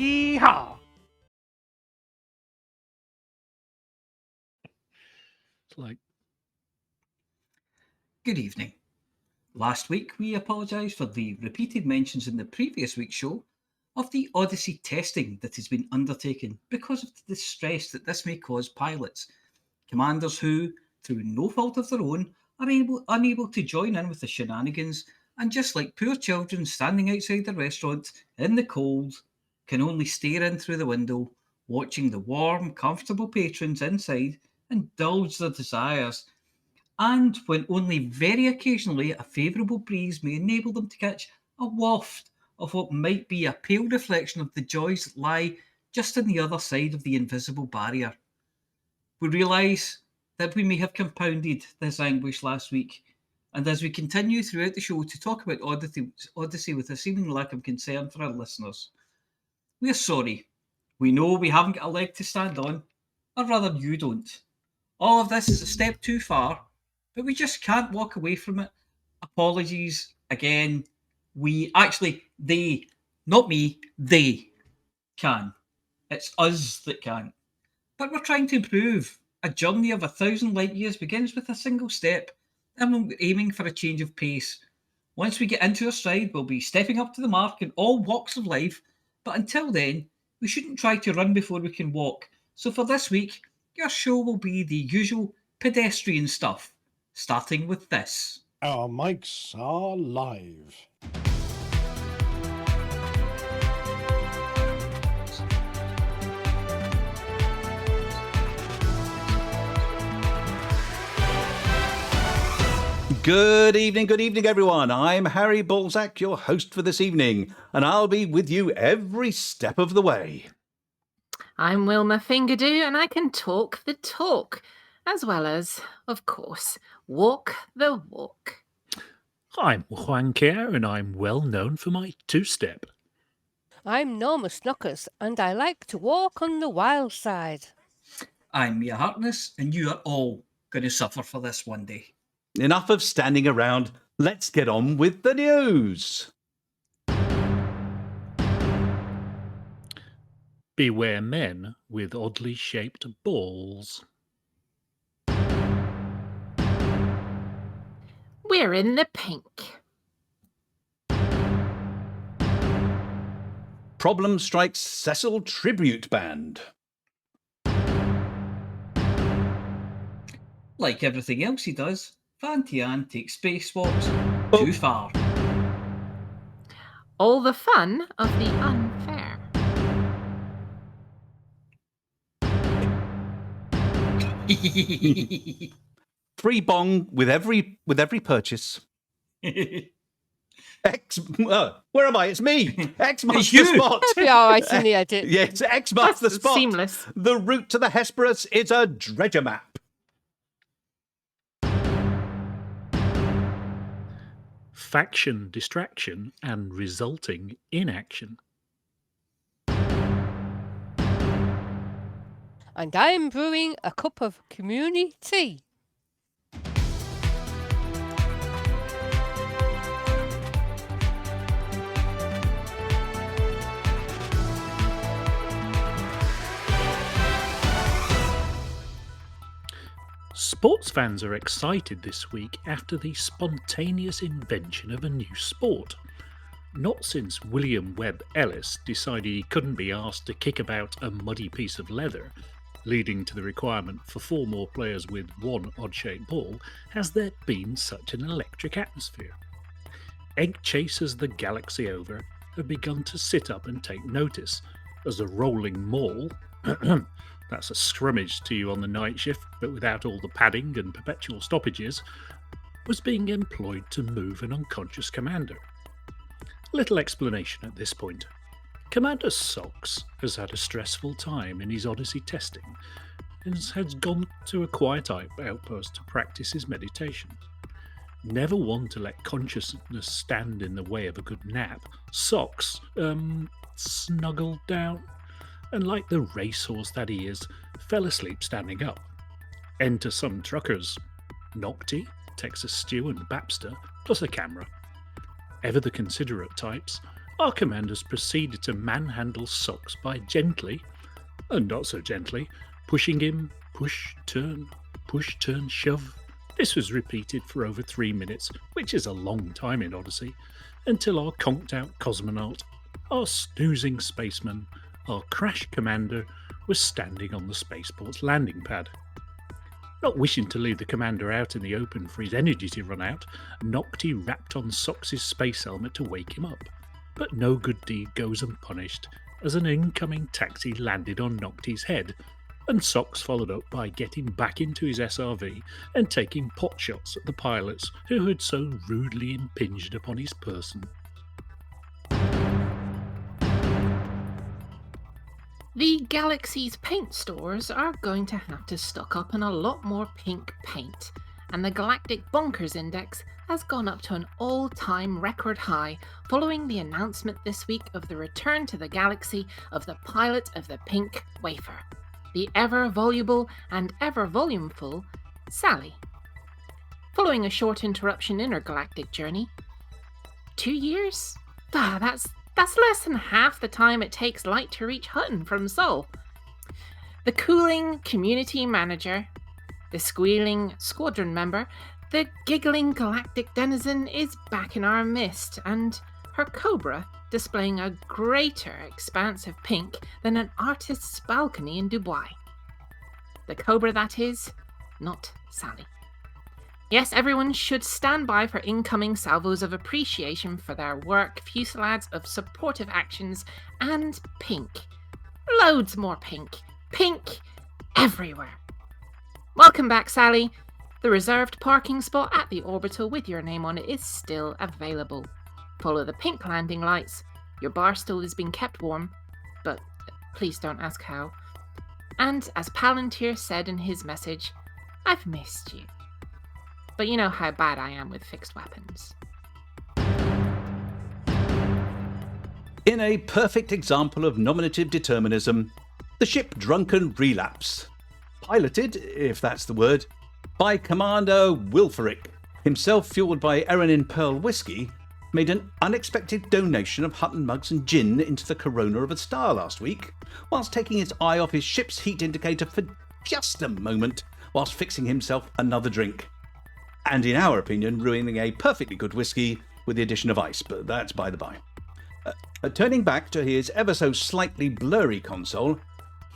Yeehaw! It's like... Good evening. Last week we apologise for the repeated mentions in the previous week's show of the Odyssey testing that has been undertaken because of the distress that this may cause pilots, commanders who, through no fault of their own, are unable to join in with the shenanigans, and just like poor children standing outside the restaurant in the cold, can only stare in through the window, watching the warm, comfortable patrons inside indulge their desires, and when only very occasionally a favourable breeze may enable them to catch a waft of what might be a pale reflection of the joys that lie just on the other side of the invisible barrier. We realise that we may have compounded this anguish last week, and as we continue throughout the show to talk about Odyssey with a seeming lack of concern for our listeners, we are sorry. We know we haven't got a leg to stand on, or rather you don't. All of this is a step too far, but we just can't walk away from it. Apologies again. They, not me, they can. It's us that can't. But we're trying to improve. A journey of 1,000 light years begins with a single step, and we're aiming for a change of pace. Once we get into our stride, we'll be stepping up to the mark in all walks of life, but until then, we shouldn't try to run before we can walk. So for this week, your show will be the usual pedestrian stuff, starting with this. Our mics are live. Good evening, everyone. I'm Harry Balzac, your host for this evening, and I'll be with you every step of the way. I'm Wilma Fingerdew, and I can talk the talk, as well as, of course, walk the walk. I'm Juan Kerr, and I'm well known for my two-step. I'm Norma Snookers, and I like to walk on the wild side. I'm Mia Harkness, and you are all going to suffer for this one day. Enough of standing around. Let's get on with the news. Beware men with oddly shaped balls. We're in the pink. Problem strikes Cecil Tribute Band. Like everything else he does, Van Tian takes spacewalks too far. All the fun of the unfair. Free bong with every purchase. Where am I? It's me. X marks the spot. That'll be all right in the edit. Yes, X marks the spot. Seamless. The route to the Hesperus is a dredger map. Faction distraction and resulting inaction. And I'm brewing a cup of community tea. Sports fans are excited this week after the spontaneous invention of a new sport. Not since William Webb Ellis decided he couldn't be asked to kick about a muddy piece of leather, leading to the requirement for 4 more players with 1 odd-shaped ball, has there been such an electric atmosphere. Egg chasers the galaxy over have begun to sit up and take notice, as a rolling maul that's a scrimmage to you on the night shift, but without all the padding and perpetual stoppages, was being employed to move an unconscious commander. Little explanation at this point. Commander Socks has had a stressful time in his Odyssey testing and has gone to a quiet outpost to practice his meditation. Never one to let consciousness stand in the way of a good nap, Socks, snuggled down, and like the racehorse that he is, fell asleep standing up. Enter some truckers, Nocti, Texas Stew and Babster, plus a camera. Ever the considerate types, our commanders proceeded to manhandle Socks by gently, and not so gently, pushing him, push, turn, shove. This was repeated for over 3 minutes, which is a long time in Odyssey, until our conked-out cosmonaut, our snoozing spaceman, our crash commander, was standing on the spaceport's landing pad. Not wishing to leave the commander out in the open for his energy to run out, Nocti rapped on Socks's space helmet to wake him up. But no good deed goes unpunished, as an incoming taxi landed on Nocti's head, and Socks followed up by getting back into his SRV and taking potshots at the pilots who had so rudely impinged upon his person. The Galaxy's paint stores are going to have to stock up on a lot more pink paint, and the Galactic Bonkers Index has gone up to an all-time record high following the announcement this week of the return to the galaxy of the pilot of the Pink Wafer, the ever-voluble and ever-volumeful Sally. Following a short interruption in her galactic journey, 2 years? That's less than half the time it takes light to reach Hutton from Sol. The cooling community manager, the squealing squadron member, the giggling galactic denizen is back in our midst, and her Cobra displaying a greater expanse of pink than an artist's balcony in Dubai. The Cobra, that is, not Sally. Yes, everyone should stand by for incoming salvos of appreciation for their work, fusillades of supportive actions, and pink. Loads more pink. Pink everywhere. Welcome back, Sally. The reserved parking spot at the Orbital with your name on it is still available. Follow the pink landing lights. Your bar stool is being kept warm, but please don't ask how. And as Palantir said in his message, I've missed you. But you know how bad I am with fixed weapons. In a perfect example of nominative determinism, the ship Drunken Relapse, piloted, if that's the word, by Commander Wilferic, himself fueled by Erenin Pearl Whiskey, made an unexpected donation of Hutton mugs and gin into the corona of a star last week, whilst taking his eye off his ship's heat indicator for just a moment, whilst fixing himself another drink. And in our opinion, ruining a perfectly good whiskey with the addition of ice, but that's by the by. Turning back to his ever so slightly blurry console,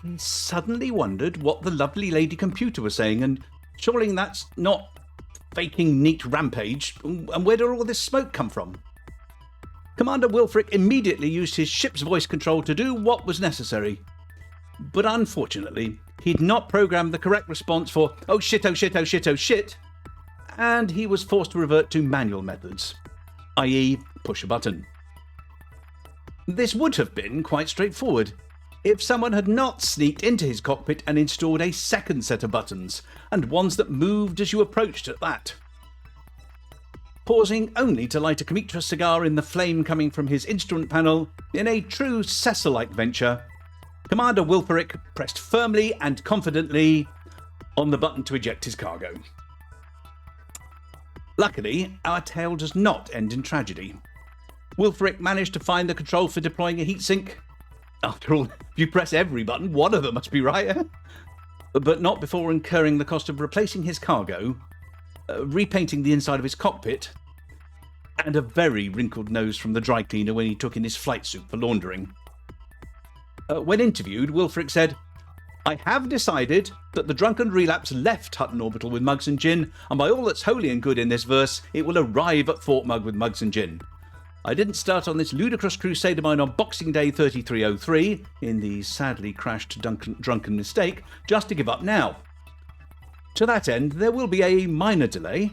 he suddenly wondered what the lovely lady computer was saying, and surely that's not faking neat rampage, and where did all this smoke come from? Commander Wilfric immediately used his ship's voice control to do what was necessary. But unfortunately, he'd not programmed the correct response for "oh shit, oh shit, oh shit, oh shit," and he was forced to revert to manual methods, i.e. push a button. This would have been quite straightforward if someone had not sneaked into his cockpit and installed a second set of buttons, and ones that moved as you approached at that. Pausing only to light a Comitra cigar in the flame coming from his instrument panel, in a true Cecil-like venture, Commander Wilferic pressed firmly and confidently on the button to eject his cargo. Luckily, our tale does not end in tragedy. Wilferic managed to find the control for deploying a heatsink. After all, if you press every button, one of them must be right. But not before incurring the cost of replacing his cargo, repainting the inside of his cockpit, and a very wrinkled nose from the dry cleaner when he took in his flight suit for laundering. When interviewed, Wilferic said, "I have decided that the Drunken Relapse left Hutton Orbital with mugs and gin, and by all that's holy and good in this verse, it will arrive at Fort Mug with mugs and gin. I didn't start on this ludicrous crusade of mine on Boxing Day 3303, in the sadly crashed drunken mistake, just to give up now. To that end, there will be a minor delay,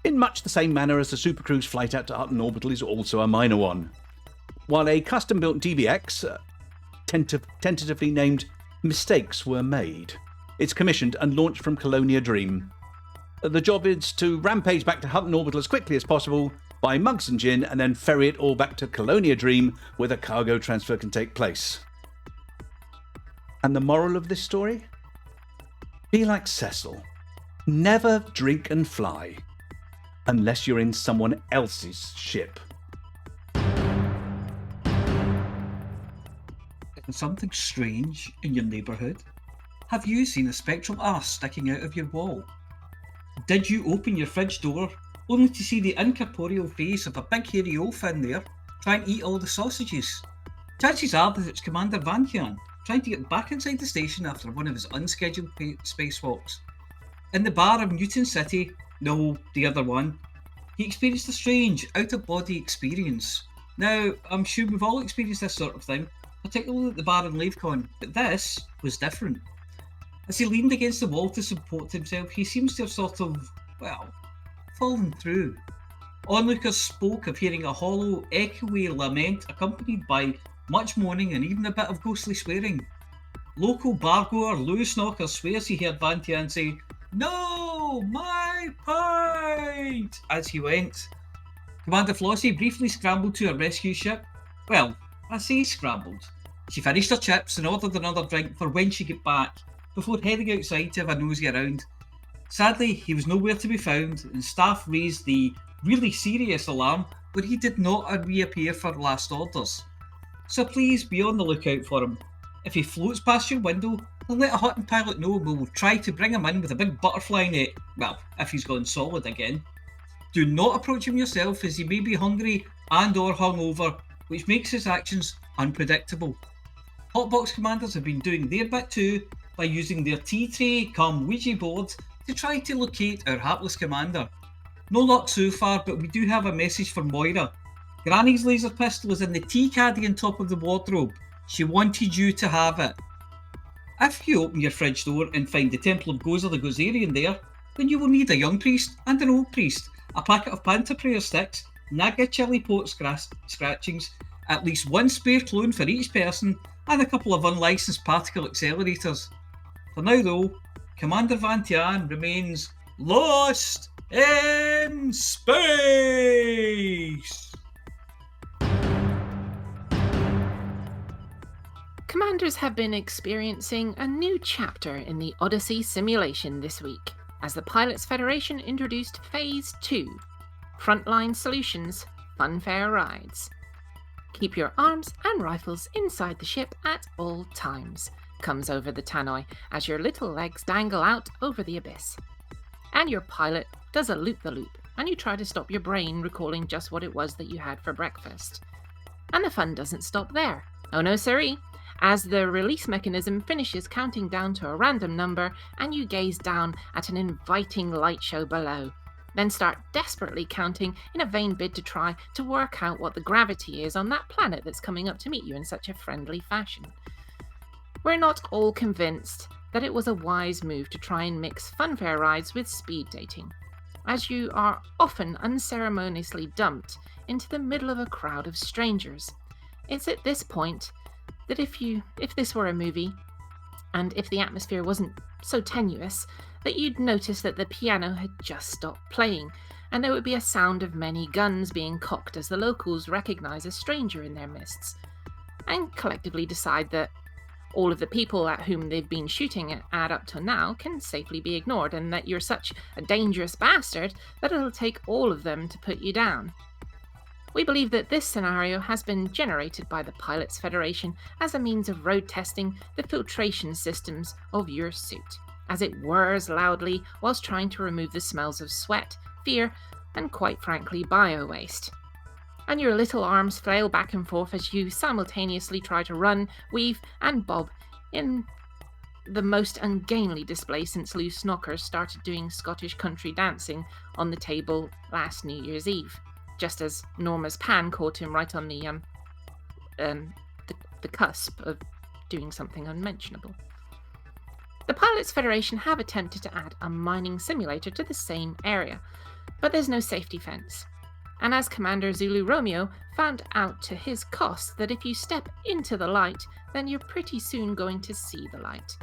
in much the same manner as the Supercruise flight out to Hutton Orbital is also a minor one. While a custom-built DVX, tentatively named Mistakes Were Made, it's commissioned and launched from Colonia Dream. The job is to rampage back to Hutton Orbital as quickly as possible, buy mugs and gin, and then ferry it all back to Colonia Dream, where the cargo transfer can take place." And the moral of this story? Be like Cecil. Never drink and fly, unless you're in someone else's ship. There's something strange in your neighbourhood? Have you seen a spectral arse sticking out of your wall? Did you open your fridge door only to see the incorporeal face of a big hairy oaf in there trying to eat all the sausages? Chances are that it's Commander Vantian trying to get back inside the station after one of his unscheduled spacewalks. In the bar of Newton City, no, the other one, he experienced a strange, out-of-body experience. Now, I'm sure we've all experienced this sort of thing, particularly at the bar in LaveCon, but this was different. As he leaned against the wall to support himself, he seems to have sort of, fallen through. Onlookers spoke of hearing a hollow, echoey lament accompanied by much moaning and even a bit of ghostly swearing. Local bargoer Lewis Knocker swears he heard Vantian say, "No, my pint!" as he went. Commander Flossy briefly scrambled to her rescue ship. Well, I say scrambled. She finished her chips and ordered another drink for when she got back, before heading outside to have a nosy around. Sadly, he was nowhere to be found, and staff raised the really serious alarm when he did not reappear for last orders. So please be on the lookout for him. If he floats past your window, then let a Hutton pilot know and we'll try to bring him in with a big butterfly net. Well, if he's gone solid again. Do not approach him yourself, as he may be hungry and or hungover, which makes his actions unpredictable. Hotbox commanders have been doing their bit too, by using their tea tray cum Ouija board to try to locate our hapless commander. No luck so far, but we do have a message for Moira. Granny's laser pistol is in the tea caddy on top of the wardrobe. She wanted you to have it. If you open your fridge door and find the Temple of Gozer the Gozerian there, then you will need a young priest and an old priest, a packet of Banter prayer sticks, Naga chili pot scratchings, at least one spare clone for each person, and a couple of unlicensed particle accelerators. For now though, Commander Vantian remains lost in space! Commanders have been experiencing a new chapter in the Odyssey simulation this week, as the Pilots Federation introduced Phase 2, Frontline Solutions, Funfair Rides. Keep your arms and rifles inside the ship at all times, comes over the tannoy as your little legs dangle out over the abyss. And your pilot does a loop-the-loop, and you try to stop your brain recalling just what it was that you had for breakfast. And the fun doesn't stop there. Oh no siree, as the release mechanism finishes counting down to a random number and you gaze down at an inviting light show below, then start desperately counting in a vain bid to try to work out what the gravity is on that planet that's coming up to meet you in such a friendly fashion. We're not all convinced that it was a wise move to try and mix funfair rides with speed dating, as you are often unceremoniously dumped into the middle of a crowd of strangers. It's at this point that if this were a movie, and if the atmosphere wasn't so tenuous, that you'd notice that the piano had just stopped playing, and there would be a sound of many guns being cocked as the locals recognise a stranger in their midst, and collectively decide that all of the people at whom they've been shooting at up to now can safely be ignored, and that you're such a dangerous bastard that it'll take all of them to put you down. We believe that this scenario has been generated by the Pilots Federation as a means of road testing the filtration systems of your suit, as it whirs loudly whilst trying to remove the smells of sweat, fear, and quite frankly bio-waste. And your little arms flail back and forth as you simultaneously try to run, weave, and bob in the most ungainly display since Lou Snocker started doing Scottish country dancing on the table last New Year's Eve, just as Norma's pan caught him right on the cusp of doing something unmentionable. The Pilots Federation have attempted to add a mining simulator to the same area, but there's no safety fence. And as Commander Zulu Romeo found out to his cost that if you step into the light, then you're pretty soon going to see the light.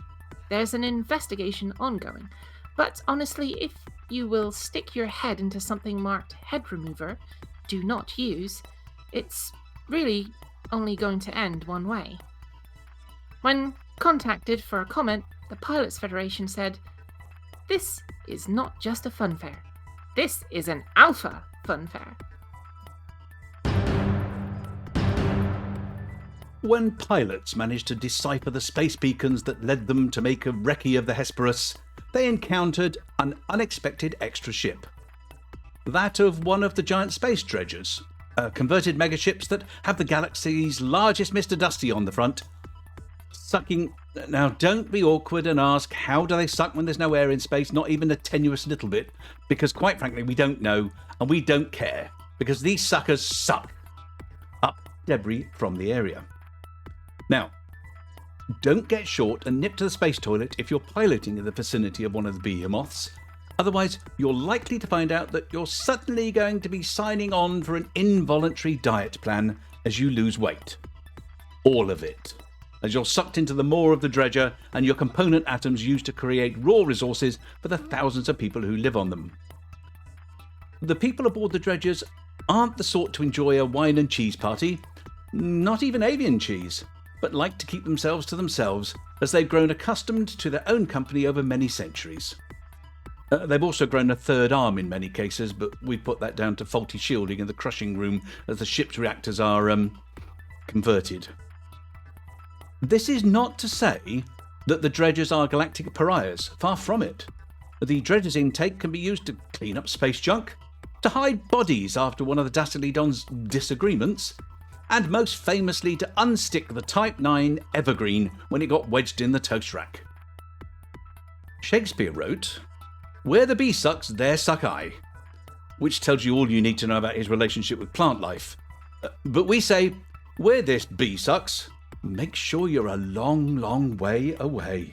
There's an investigation ongoing, but honestly, if you will stick your head into something marked head remover, do not use, it's really only going to end one way. When contacted for a comment, the Pilots Federation said, "This is not just a funfair. This is an alpha funfair." When pilots managed to decipher the space beacons that led them to make a recce of the Hesperus, they encountered an unexpected extra ship. That of one of the giant space dredgers, converted megaships that have the galaxy's largest Mr. Dusty on the front, sucking... Now, don't be awkward and ask, how do they suck when there's no air in space, not even a tenuous little bit? Because quite frankly, we don't know, and we don't care, because these suckers suck up debris from the area. Now, don't get short and nip to the space toilet if you're piloting in the vicinity of one of the behemoths. Otherwise, you're likely to find out that you're suddenly going to be signing on for an involuntary diet plan as you lose weight. All of it. As you're sucked into the maw of the dredger and your component atoms used to create raw resources for the thousands of people who live on them. The people aboard the dredgers aren't the sort to enjoy a wine and cheese party, not even avian cheese, but like to keep themselves to themselves as they've grown accustomed to their own company over many centuries. They've also grown a third arm in many cases, but we put that down to faulty shielding in the crushing room as the ship's reactors are converted. This is not to say that the dredgers are galactic pariahs, far from it. The dredgers' intake can be used to clean up space junk, to hide bodies after one of the Dastardly Don's disagreements, and most famously to unstick the Type 9 Evergreen when it got wedged in the toast rack. Shakespeare wrote, "Where the bee sucks, there suck I," which tells you all you need to know about his relationship with plant life. But we say, where this bee sucks, make sure you're a long, long way away.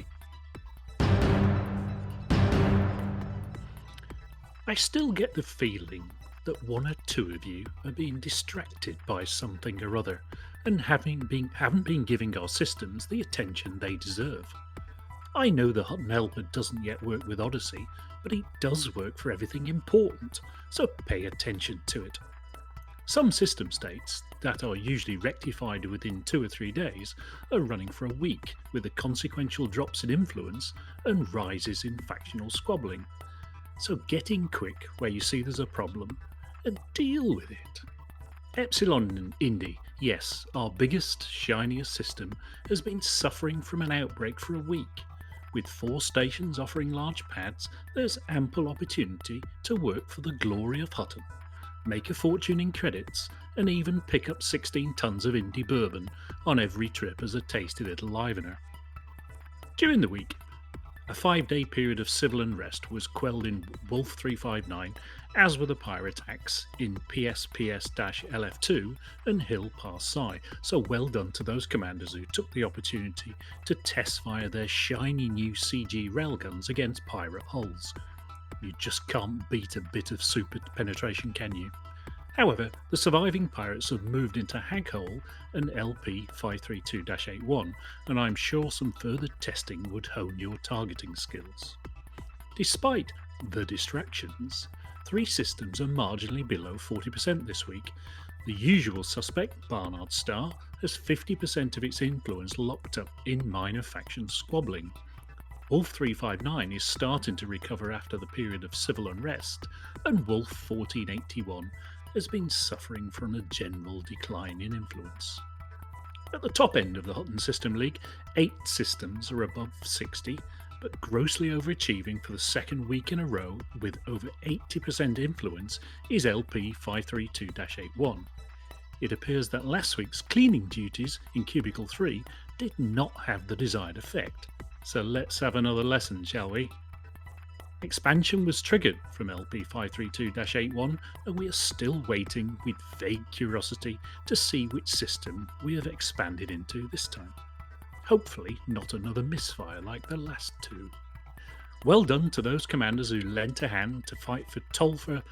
I still get the feeling that one or two of you are being distracted by something or other and haven't been giving our systems the attention they deserve. I know the Hutton Helper doesn't yet work with Odyssey, but it does work for everything important, so pay attention to it. Some system states that are usually rectified within 2 or 3 days are running for a week, with the consequential drops in influence and rises in factional squabbling. So get in quick where you see there's a problem and deal with it. Epsilon and Indy, yes, our biggest, shiniest system, has been suffering from an outbreak for a week. With 4 stations offering large pads, there's ample opportunity to work for the glory of Hutton, make a fortune in credits, and even pick up 16 tons of Indy bourbon on every trip as a tasty little livener. During the week, a 5-day period of civil unrest was quelled in Wolf 359, as were the pirate attacks in PSPS-LF2 and Hill Pass Psi, so well done to those commanders who took the opportunity to test fire their shiny new CG railguns against pirate hulls. You just can't beat a bit of super penetration, can you? However, the surviving pirates have moved into Haghole and LP 532-81, and I'm sure some further testing would hone your targeting skills. Despite the distractions, 3 systems are marginally below 40% this week. The usual suspect, Barnard Star, has 50% of its influence locked up in minor faction squabbling. Wolf 359 is starting to recover after the period of civil unrest, and Wolf 1481 has been suffering from a general decline in influence. At the top end of the Hutton System League, 8 systems are above 60, but grossly overachieving for the second week in a row with over 80% influence is LP 532-81. It appears that last week's cleaning duties in Cubicle 3 did not have the desired effect, so let's have another lesson, shall we? Expansion was triggered from LP 532-81, and we are still waiting with vague curiosity to see which system we have expanded into this time. Hopefully not another misfire like the last 2. Well done to those commanders who lent a hand to fight for Tulfa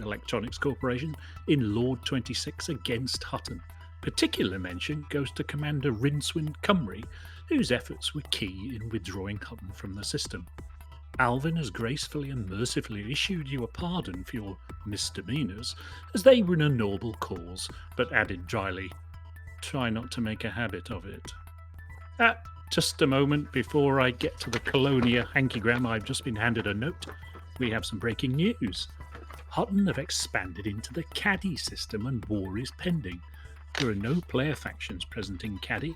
Electronics Corporation in Lord 26 against Hutton. Particular mention goes to Commander Rincewind Cymru, whose efforts were key in withdrawing Hutton from the system. Alvin has gracefully and mercifully issued you a pardon for your misdemeanours, as they were in a noble cause, but added dryly, "Try not to make a habit of it." Just a moment before I get to the Colonia hankygram, I've just been handed a note. We have some breaking news. Hutton have expanded into the Caddy system and war is pending. There are no player factions present in Caddy.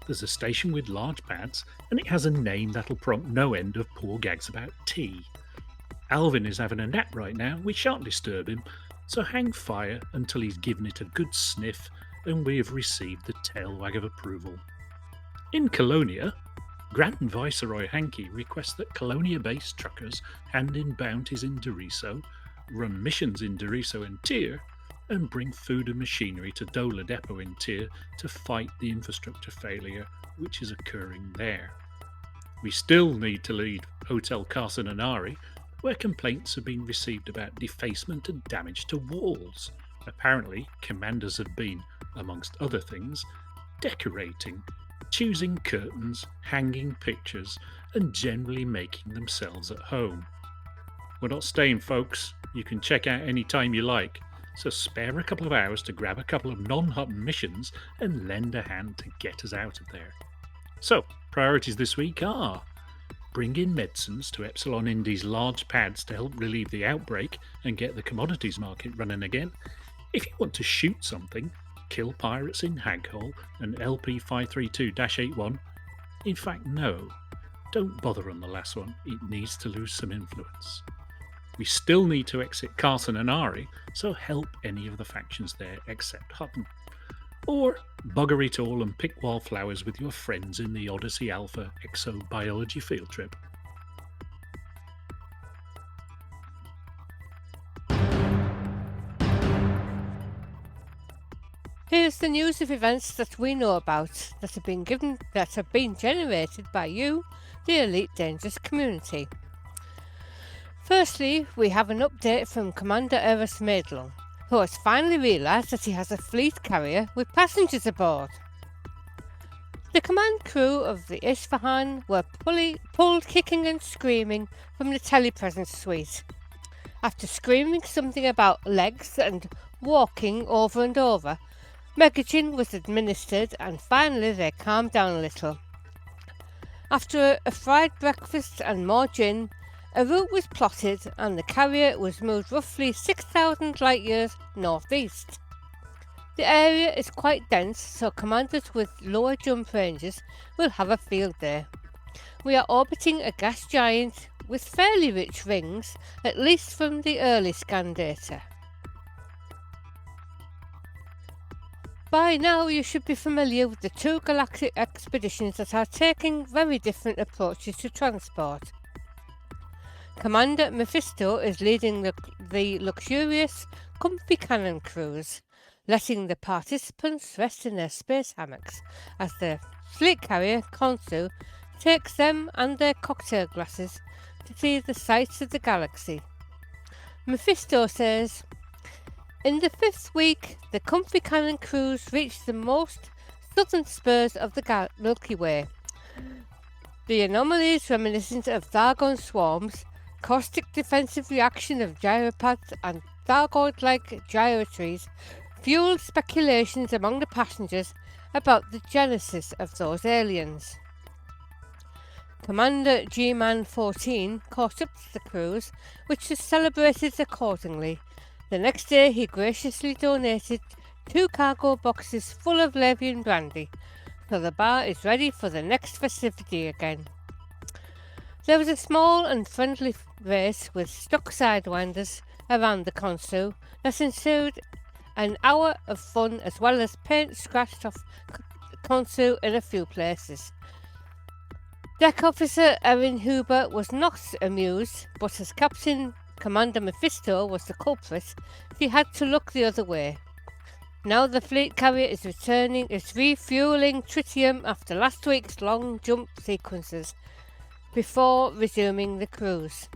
There's a station with large pads, and it has a name that'll prompt no end of poor gags about tea. Alvin is having a nap right now, we shan't disturb him, so hang fire until he's given it a good sniff and we have received the tail wag of approval. In Colonia, Grand Viceroy Hankey requests that Colonia-based truckers hand in bounties in Doriso, run missions in Doriso and Tyr, and bring food and machinery to Dola Depot in Tyr to fight the infrastructure failure which is occurring there. We still need to lead Hotel Carcinanari, where complaints have been received about defacement and damage to walls. Apparently, commanders have been, amongst other things, decorating, choosing curtains, hanging pictures, and generally making themselves at home. We're not staying, folks. You can check out any time you like, so spare a couple of hours to grab a couple of non-Hutton missions and lend a hand to get us out of there. So, priorities this week are: bring in medicines to Epsilon Indy's large pads to help relieve the outbreak and get the commodities market running again. If you want to shoot something, kill pirates in Haghole and LP 532-81. In fact, no, don't bother on the last one, it needs to lose some influence. We still need to exit Carson and Ari, so help any of the factions there except Hutton. Or bugger it all and pick wildflowers with your friends in the Odyssey Alpha exobiology field trip. Here's the news of events that we know about that have been generated by you, the Elite Dangerous community. Firstly, we have an update from Commander Eris Maidlung, who has finally realised that he has a fleet carrier with passengers aboard. The command crew of the Isfahan were pulled kicking and screaming from the telepresence suite. After screaming something about legs and walking over and over, Megagin was administered and finally they calmed down a little. After a fried breakfast and more gin, a route was plotted and the carrier was moved roughly 6,000 light years northeast. The area is quite dense, so commanders with lower jump ranges will have a field day. We are orbiting a gas giant with fairly rich rings, at least from the early scan data. By now you should be familiar with the two galactic expeditions that are taking very different approaches to transport. Commander Mephisto is leading the luxurious, comfy cannon cruise, letting the participants rest in their space hammocks as the fleet carrier Khonsu takes them and their cocktail glasses to see the sights of the galaxy. Mephisto says, "In the 5th week, the comfy cannon cruise reached the most southern spurs of the Milky Way. The anomalies reminiscent of Thargon swarms, caustic defensive reaction of gyropads and Thargoid-like gyrotrees fueled speculations among the passengers about the genesis of those aliens." Commander G-Man 14 caught up to the cruise, which was celebrated accordingly. The next day he graciously donated 2 cargo boxes full of Lavian brandy, so the bar is ready for the next festivity again. There was a small and friendly race with stuck sidewinders around the Khonsu that ensued an hour of fun as well as paint scratched off Khonsu in a few places. Deck Officer Erin Huber was not amused, but as Captain Commander Mephisto was the culprit, he had to look the other way. Now the fleet carrier is refueling tritium after last week's long jump sequences before resuming the cruise.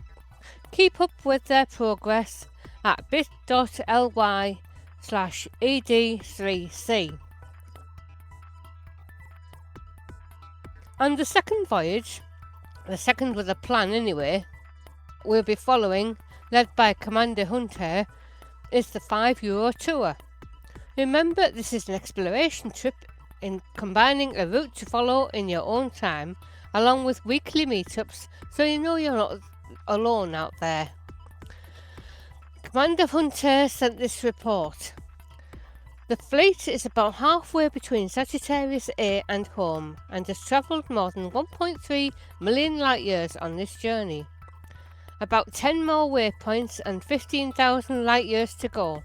Keep up with their progress at bit.ly/ED3C. And the second voyage, the second with a plan anyway, we'll be following, led by Commander Hunter, is the €5 tour. Remember, this is an exploration trip in combining a route to follow in your own time, along with weekly meetups, so you know you're not alone out there. Commander Hunter sent this report. The fleet is about halfway between Sagittarius A and home and has travelled more than 1.3 million light years on this journey. About 10 more waypoints and 15,000 light years to go.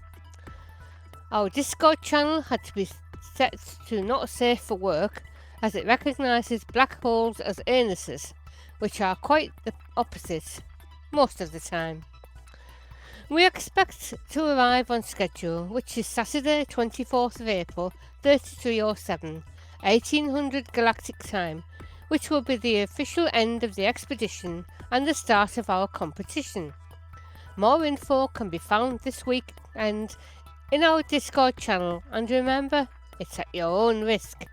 Our Discord channel had to be set to not safe for work as it recognises black holes as anuses, which are quite the opposite most of the time. We expect to arrive on schedule, which is Saturday 24th of April 3307, 1800 Galactic Time, which will be the official end of the expedition and the start of our competition. More info can be found this weekend in our Discord channel, and remember, it's at your own risk.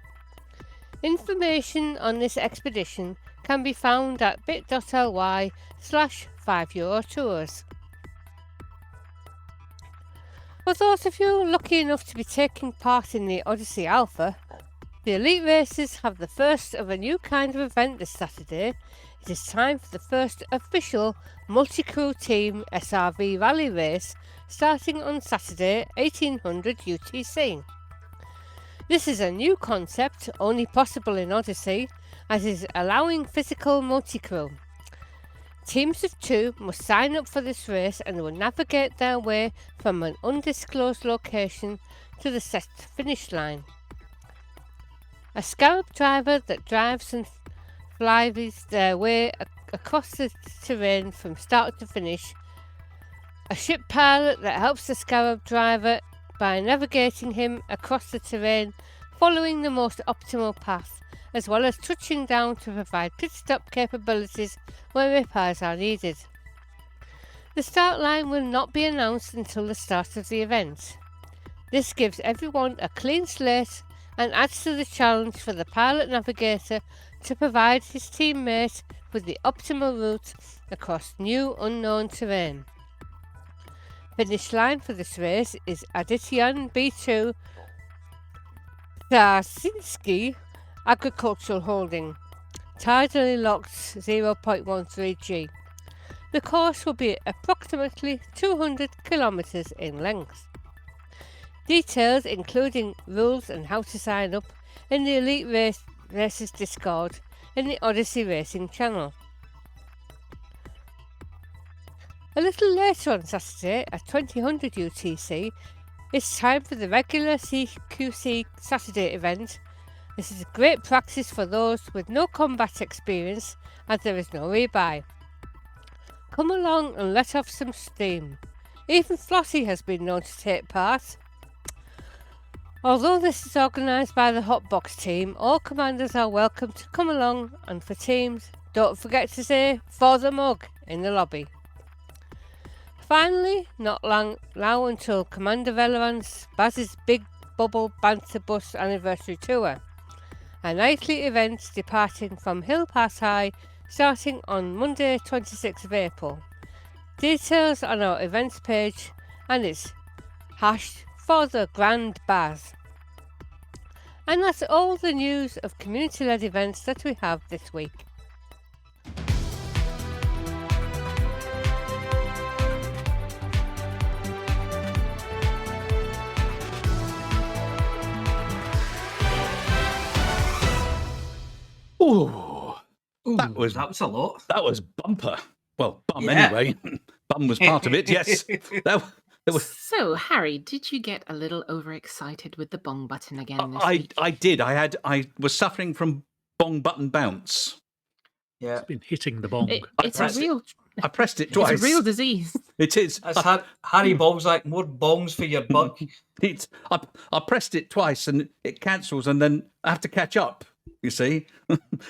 Information on this expedition can be found at bit.ly/5eurotours. For those of you lucky enough to be taking part in the Odyssey Alpha, the Elite Races have the first of a new kind of event this Saturday. It is time for the first official multi-crew team SRV rally race starting on Saturday 1800 UTC. This is a new concept only possible in Odyssey, as is allowing physical multi-crew. Teams of 2 must sign up for this race and will navigate their way from an undisclosed location to the set finish line. A scarab driver that drives and flies their way across the terrain from start to finish. A ship pilot that helps the scarab driver by navigating him across the terrain, following the most optimal path, as well as touching down to provide pit stop capabilities where repairs are needed. The start line will not be announced until the start of the event. This gives everyone a clean slate and adds to the challenge for the pilot navigator to provide his teammate with the optimal route across new unknown terrain. Finish line for this race is Adityan B2 Starsinski Agricultural Holding, tidally locked 0.13G. The course will be approximately 200 kilometres in length. Details including rules and how to sign up in the Elite Races Discord in the Odyssey Racing channel. A little later on Saturday at 2000 UTC, it's time for the regular CQC Saturday event. This is a great practice for those with no combat experience, as there is no rebuy. Come along and let off some steam. Even Flossy has been known to take part. Although this is organised by the Hotbox team, all commanders are welcome to come along, and for teams, don't forget to say "for the mug" in the lobby. Finally, not long now until Commander Veleran's Baz's Big Bubble Banter Bus Anniversary Tour, a nightly event departing from Hill Pass High starting on Monday 26th of April. Details on our events page, and it's #for the Grand Baz. And that's all the news of community-led events that we have this week. Ooh, Ooh, that was a lot. That was bumper. Well, bum Yeah. anyway. Bum was part of it. Yes. That was. So, Harry, did you get a little overexcited with the bong button again this week? I did. I was suffering from bong button bounce. Yeah. It's been hitting the bong. It's a real I pressed it twice. It's a real disease. It is. That's Harry Bong's like more bongs for your buck. I pressed it twice and it cancels, and then I have to catch up. You see,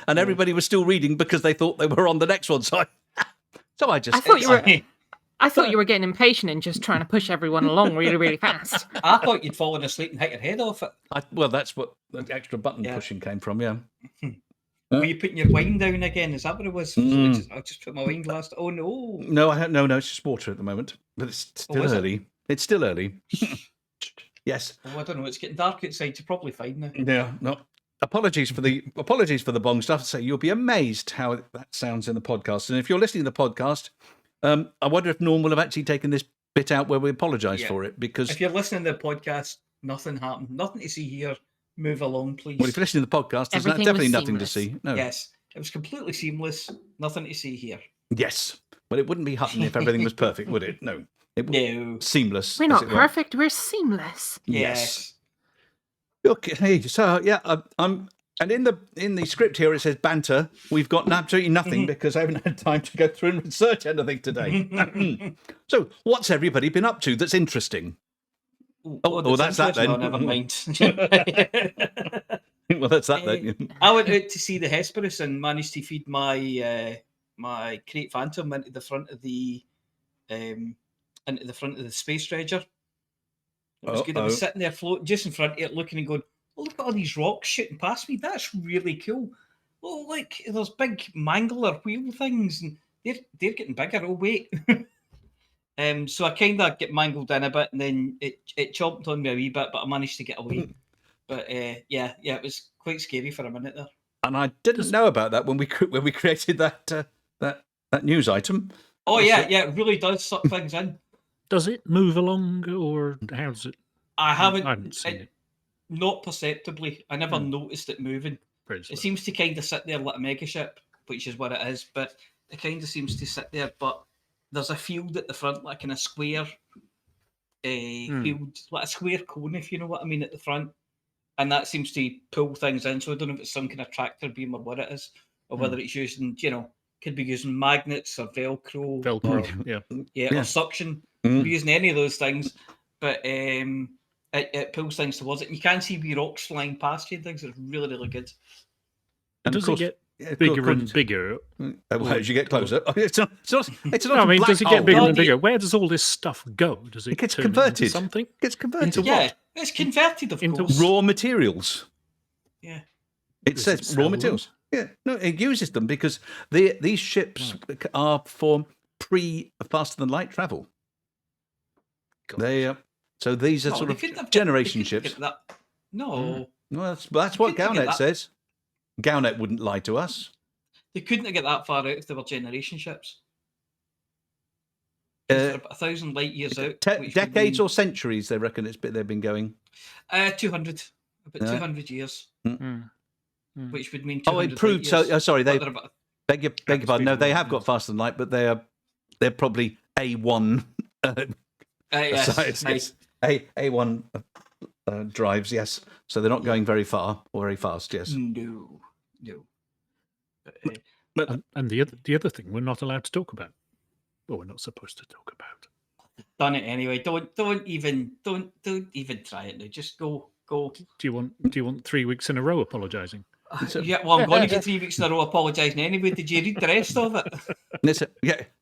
and everybody was still reading because they thought they were on the next one. So I just. I thought you were getting impatient and just trying to push everyone along really, really fast. I thought you'd fallen asleep and hit your head off it. Well, that's what the extra button pushing came from. Yeah. Were you putting your wine down again? Is that what it was? I'll just put my wine glass. Oh no! No. It's just water at the moment, but it's still early. It's still early. Yes. Oh, I don't know. It's getting dark outside. You're probably fine now. Yeah. No. Apologies for the bong stuff. So you'll be amazed how that sounds in the podcast. And if you're listening to the podcast, I wonder if Norm will have actually taken this bit out where we apologise for it, because if you're listening to the podcast, Nothing happened. Nothing to see here. Move along, please. Well, if you're listening to the podcast, there's Everything definitely was nothing to seamless. see. No. Yes, it was completely seamless. Nothing to see here. Yes. But it wouldn't be Hutton if everything was perfect, would it? No. It would No. seamless. We're as not it were. perfect, we're seamless. Yes. Okay, so yeah, I'm, and in the script here it says banter. We've got absolutely nothing because I haven't had time to go through and research anything today. So, what's everybody been up to that's interesting? That's that then. No, never mind. Well, that's that then. I went out to see the Hesperus and managed to feed my my crate phantom into the front of the space dredger. It was good. I was sitting there floating just in front of it, looking and going, "Oh, look at all these rocks shooting past me. That's really cool. Oh, like there's big mangler wheel things, and they're getting bigger. Oh, wait." So I kind of get mangled in a bit, and then it chomped on me a wee bit, but I managed to get away. But yeah, it was quite scary for a minute there. And I didn't know about that when we created that news item. Oh yeah, it really does suck things in. Does it move along, or how does it? I haven't seen it. Not perceptibly. I never noticed it moving. Pretty slow. It seems to kind of sit there like a megaship, which is what it is. But it kind of seems to sit there. But there's a field at the front, like in a square field, like a square cone, if you know what I mean, at the front. And that seems to pull things in. So I don't know if it's some kind of tractor beam or what it is, or whether it's using, could be using magnets or Velcro. Yeah, or suction. Could be using any of those things. But it pulls things towards it. And you can see wee rocks flying past you and things. It's really, really good. And does it get bigger and bigger? As you get closer, it's not. No, I mean, does it get bigger and bigger? Where does all this stuff go? Does it gets turn converted? Into something? It gets converted. Into Yeah, what? it's converted, of Into course. Raw materials. Yeah. It Does says it raw sell them? materials. Yeah, no, it uses them because these ships are for faster than light travel. So these are sort of generation ships. No. Well, that's what couldn't get Galnet that. says. Galnet wouldn't lie to us. They couldn't get that far out if they were generation ships. They're about 1,000 light years out. Decades or centuries, they reckon they've been going. 200. About 200 years. Which would mean 200 Oh, it proved light years. so. Sorry, they But they're beg your pardon. No, they have got faster than light, but they're probably A1 yes, size. Yes. A1 drives. Yes, so they're not going very far or very fast. Yes. No. And the other thing we're not allowed to talk about. Well, we're not supposed to talk about. Done it anyway. Don't even try it now. Just go. Do you want 3 weeks in a row apologising? Yeah, well, I'm going to get 3 weeks in a row apologising anyway. Did you read the rest of it?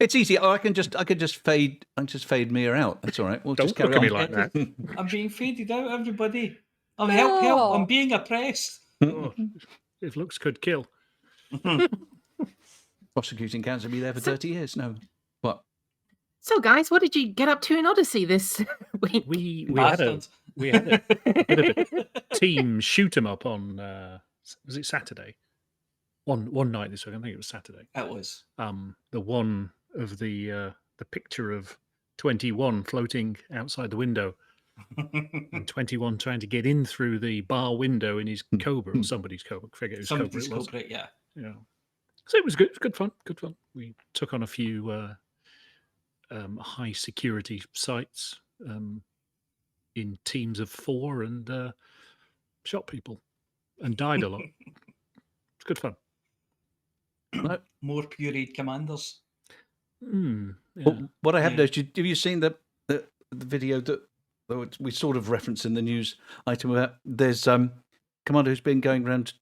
It's easy. I can just fade Mia out. That's all right. We'll just Don't carry look on. at me like that. I'm being faded out, everybody. Help! I'm being oppressed. Oh, if looks could kill. Prosecuting counsel will be there for 30 years. No, what? So, guys, what did you get up to in Odyssey this week? We had a bit of a team shoot 'em up on was it Saturday? One night this week. I think it was Saturday. It was. The one of the picture of 21 floating outside the window, and 21 trying to get in through the bar window in his Cobra or somebody's Cobra. I forget whose Somebody's Cobra it was. Cobra, yeah. Yeah. So it was good. It was good fun. Good fun. We took on a few high security sites in teams of 4 and shot people and died a lot. It's good fun. More pureed commanders. Yeah. Well, what I have noticed, have you seen the video that we sort of referenced in the news item about there's commander who's been going around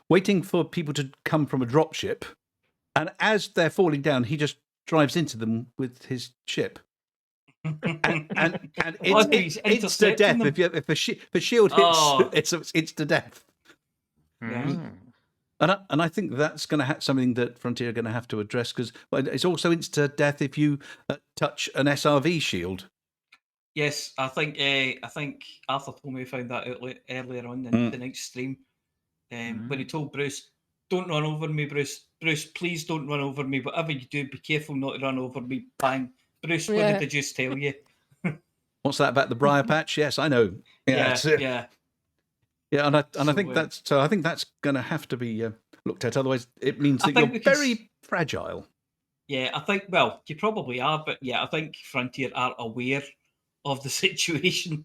waiting for people to come from a drop ship, and as they're falling down, he just drives into them with his ship. and it's instant death. If a shield hits, it's to death. Yeah. And I think that's going to something that Frontier are going to have to address, because it's also instant death if you touch an SRV shield. Yes, I think Arthur told me, found that out earlier on in the night's stream. When he told Bruce, "Don't run over me, Bruce. Bruce, please don't run over me. Whatever you do, be careful not to run over me." Bang. Bruce, what did I just tell you? What's that about the briar patch? Yes, I know. Yeah, it's, yeah. Yeah, and I So, think that's going to have to be looked at. Otherwise, it means I that think you're we could very fragile. Yeah, I think, well, you probably are, but yeah, I think Frontier are aware of the situation.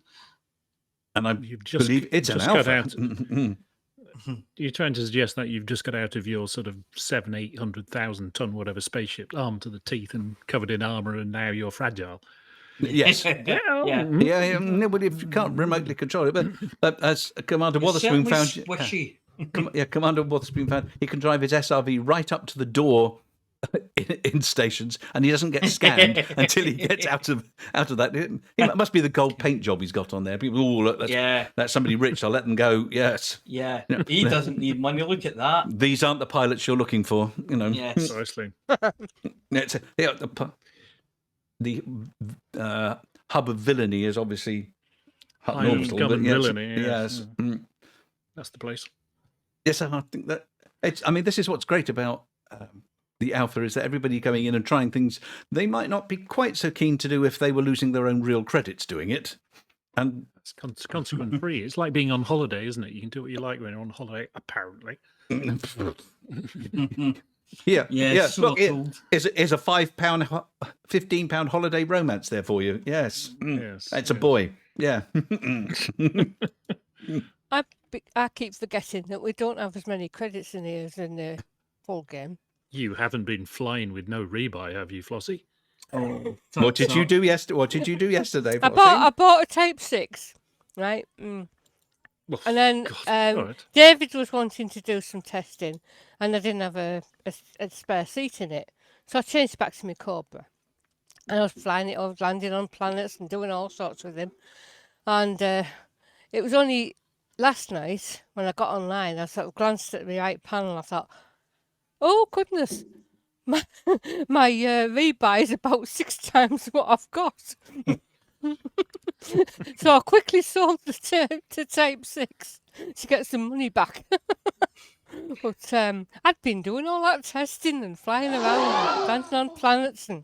And I You've just believe it's an just got alpha. out. You're trying to suggest that you've just got out of your sort of 800,000 ton whatever spaceship, armed to the teeth and covered in armor, and now you're fragile. Yes. Yeah. Yeah, no, but if you can't remotely control it, but as Commander You're Wotherspoon certainly found, squishy. Commander Wotherspoon found he can drive his SRV right up to the door in stations, and he doesn't get scanned until he gets out of that. It must be the gold paint job he's got on there. People, oh look, that's somebody rich. I'll let them go. Yes. Yeah, he doesn't need money. Look at that. These aren't the pilots you're looking for. Yes. Precisely. The hub of villainy is obviously Hutton High Orbital. common Yes, villainy, yes. That's the place. Yes, I think that. This is what's great about the alpha, is that everybody coming in and trying things they might not be quite so keen to do if they were losing their own real credits doing it. And It's consequence free. It's like being on holiday, isn't it? You can do what you like when you're on holiday, apparently. yeah. so Look, told. is a £5, £15 holiday romance there for you? Yes, Yes, it's a boy. Yeah. I keep forgetting that we don't have as many credits in here as in the full game. You haven't been flying with no rebuy, have you, Flossy? What did you do yesterday? What did you do yesterday? I bought a Type 6, right? And then all right. David was wanting to do some testing, and I didn't have a spare seat in it. So I changed it back to my Cobra. And I was flying it, I was landing on planets and doing all sorts with him. And it was only last night when I got online, I sort of glanced at the right panel, I thought, oh goodness, my rebuy is about 6 times what I've got. So I quickly sold the to Type 6 to get some money back. But I'd been doing all that testing and flying around and landing on planets and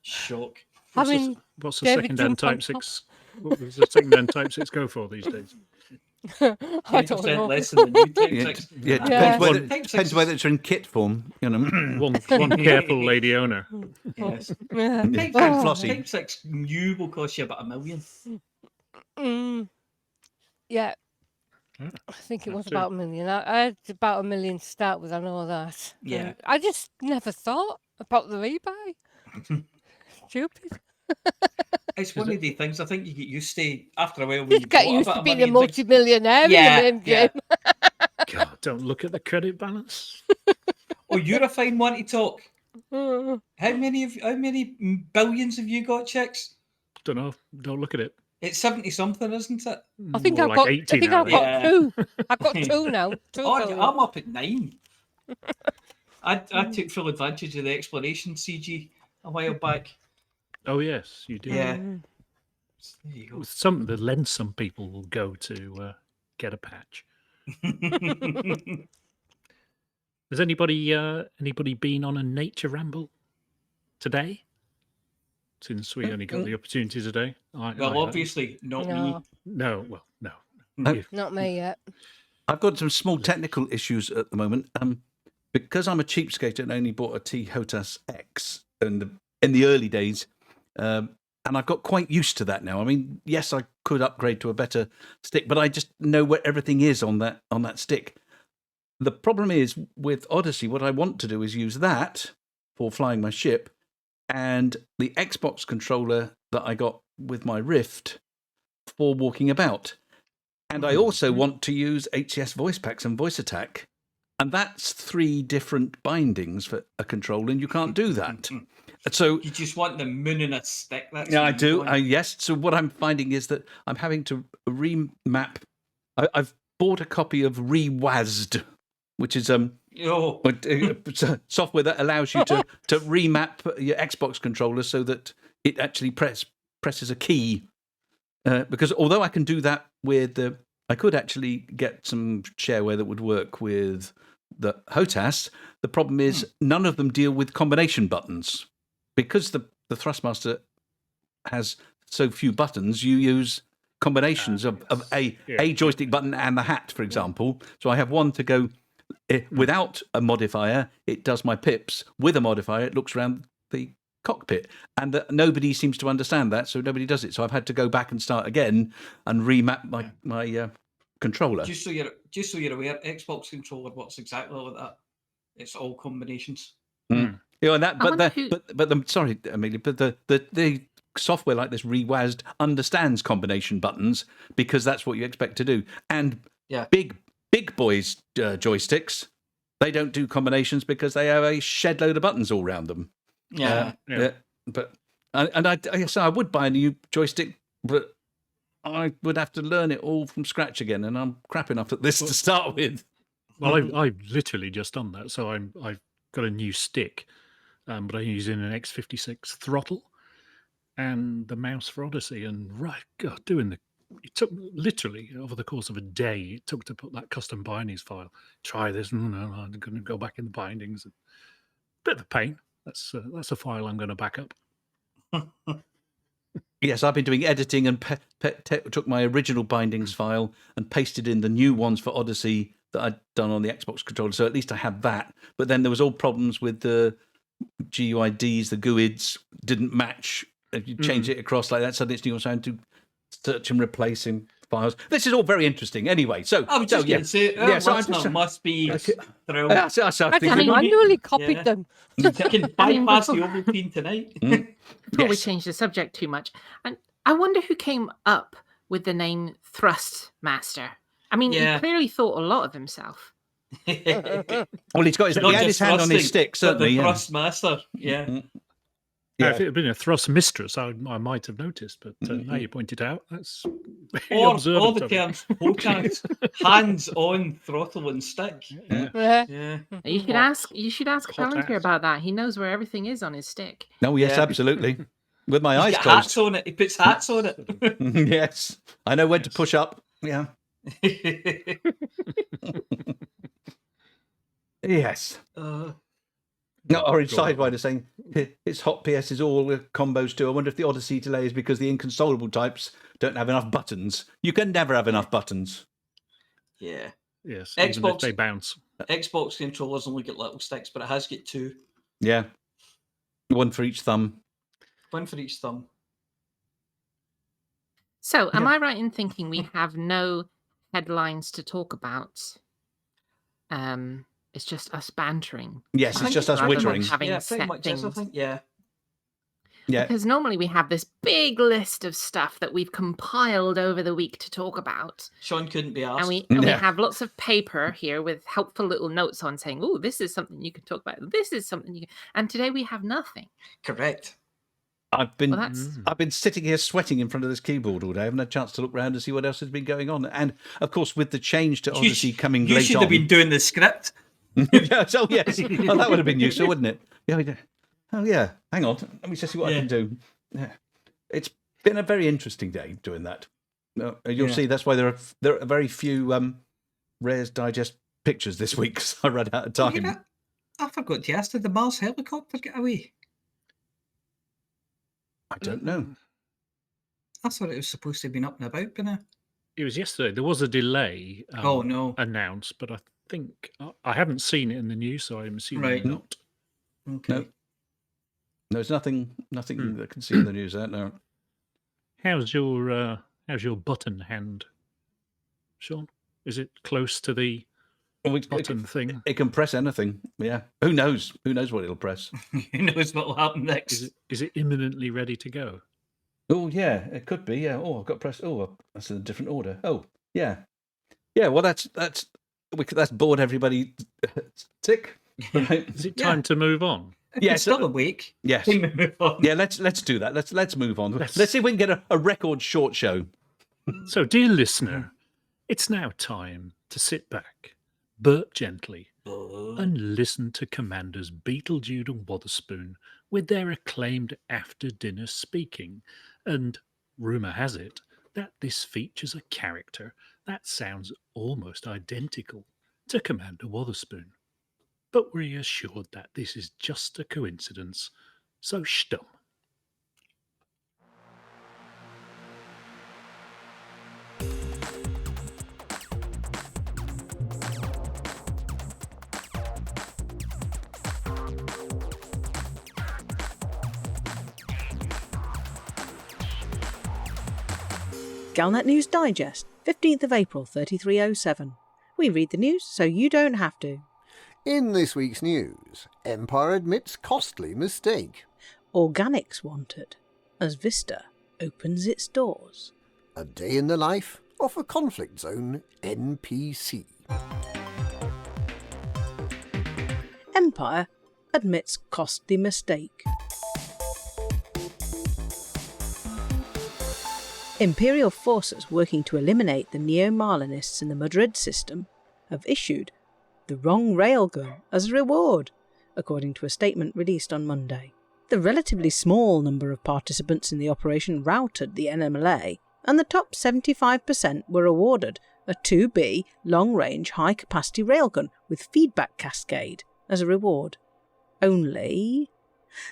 Shock. having What's the David second-hand jump on Type 6? What does the second-hand Type 6 go for these days? I don't 20% know. less than the new Type Yeah, 6. it Yeah. depends whether it's in kit form. One careful lady owner. Yes. Yeah. Type And 6, Flossy. Type 6 new will cost you about $1 million. Yeah. Yeah. I think it was That's it. about $1 million. I had about $1 million to start with, I know that. Yeah. I just never thought about the rebuy. Stupid. It's one of the things I think you get used to after a while. When You you've get got used bit to of being money a and things. multi-millionaire Yeah, in the yeah. game. God, don't look at the credit balance. Oh, you're a fine one to talk. Mm. How many billions have you got, Chix? Don't know. Don't look at it. It's 70 something, isn't it? I think More I've like got. 80 I think now. I've got Yeah. 2. I've got 2 now. 2 Oh, billion. I'm up at 9. I took full advantage of the exploration CG a while back. Oh, yes, you do. Yeah. Mm. There you go. The lengths some people will go to get a patch. Has anybody been on a nature ramble today? Since we only got the opportunity today. Well, obviously, not me. No, No, well, no. not me yet. I've got some small technical issues at the moment. Because I'm a cheapskate and only bought a T HOTAS X in the early days, and I've got quite used to that now. I mean, yes, I could upgrade to a better stick, but I just know where everything is on that stick. The problem is with Odyssey, what I want to do is use that for flying my ship, and the Xbox controller that I got with my Rift for walking about. And I also want to use HCS voice packs and voice attack. And that's 3 different bindings for a controller, and you can't do that. So You just want the moon in a stick. That's yeah, what I you do. want. Yes. So what I'm finding is that I'm having to remap. I've bought a copy of Rewazd, which is Oh, software that allows you to remap your Xbox controller so that it actually presses a key. Because although I can do that with I could actually get some shareware that would work with the HOTAS. The problem is none of them deal with combination buttons. Because the Thrustmaster has so few buttons, you use combinations of a Yeah. joystick button and the hat, for example. So I have one to go without a modifier. It does my pips. With a modifier, it looks around the cockpit, and nobody seems to understand that, so nobody does it. So I've had to go back and start again and remap my controller. Just so you're aware, Xbox controller works exactly like that. It's all combinations. Mm. Yeah, and that, I wonder sorry, Amelia, but the software like this, Rewazd, understands combination buttons because that's what you expect to do. And big boys joysticks, they don't do combinations because they have a shed load of buttons all around them. But I would buy a new joystick, but I would have to learn it all from scratch again, and I'm crap enough at this to start with. Well, I've literally just done that. So I've got a new stick, but I'm using an X56 throttle and the mouse for Odyssey. And it took literally over the course of a day. It took to put that custom bindings file. Try this. No, I'm going to go back in the bindings. Bit of a pain. That's a file I'm going to back up. Yes, I've been doing editing and took my original bindings file and pasted in the new ones for Odyssey that I'd done on the Xbox controller. So at least I had that. But then there was all problems with the GUIDs, the GUIDs didn't match. If you change it across like that, suddenly it's new sound to search and replacing files. This is all very interesting. Anyway, so I was just going to say, must be thrilled. I manually copied them. You can bypass the Ovaltine tonight. Before we change the subject too much, and I wonder who came up with the name Thrust Master. I mean, he clearly thought a lot of himself. Well, he had his hand on his stick, certainly. The Thrust Master, yeah. If it had been a thrust mistress, I might have noticed, but now you point it out, that's all the terms podcast, hands-on throttle and stick. You should ask Palantir about that. He knows where everything is on his stick. No, yes, absolutely. With my eyes closed. Hats on it. He puts hats on it. Yes, I know when to push up. Yeah. Yes. No, Orange Sidewinder saying it's hot PS is all combos too. I wonder if the Odyssey delay is because the inconsolable types don't have enough buttons. You can never have enough buttons. Yeah. Yes. Even if they bounce. Xbox controllers only get little sticks, but it has got two. Yeah. One for each thumb. One for each thumb. So, am I right in thinking we have no headlines to talk about? It's just us bantering. Yes, it's just us wittering. Pretty much is, I think. Yeah. Because normally we have this big list of stuff that we've compiled over the week to talk about. Sean couldn't be asked. And we have lots of paper here with helpful little notes on saying, oh, this is something you can talk about. This is something you can... And today we have nothing. Correct. I've been sitting here sweating in front of this keyboard all day. I haven't had a chance to look around to see what else has been going on. And, of course, with the change to Odyssey coming later on... You should have been doing the script. Yes, that would have been useful, wouldn't it? Yeah. Oh, yeah. Hang on. Let me just see what I can do. Yeah. It's been a very interesting day doing that. You'll see that's why there are very few Rare's Digest pictures this week because I ran out of time. I forgot to ask, did the Mars helicopter get away? I don't know. I thought it was supposed to have been up and about by now. It was yesterday. There was a delay announced, but I think I haven't seen it in the news, so I'm assuming not. Okay. No, there's nothing that I can see in the news out now. How's your button hand, Sean? Is it close to the button thing? It can press anything. Yeah. Who knows? Who knows what it'll press? Who knows what will happen next? Is it imminently ready to go? Oh yeah, it could be. Yeah. Oh, I've got press. Oh, that's in a different order. Oh yeah. Well, that's bored everybody. Tick. Right. Is it time to move on? Yes, still a week. Yes. Move on. Yeah, let's do that. Let's move on. Let's see if we can get a record short show. So, dear listener, it's now time to sit back, burp gently, and listen to Commanders Beetlejude and Wotherspoon with their acclaimed after-dinner speaking. And rumour has it that this features a character that sounds almost identical to Commander Wotherspoon. But we're assured that this is just a coincidence, so stum. Galnet News Digest, 15th of April 3307. We read the news so you don't have to. In this week's news, Empire admits costly mistake. Organics wanted, as Vista opens its doors. A day in the life of a conflict zone NPC. Empire admits costly mistake. Imperial forces working to eliminate the Neo-Marlinists in the Madrid system have issued the wrong railgun as a reward, according to a statement released on Monday. The relatively small number of participants in the operation routed the NMLA, and the top 75% were awarded a 2B long-range high-capacity railgun with feedback cascade as a reward. Only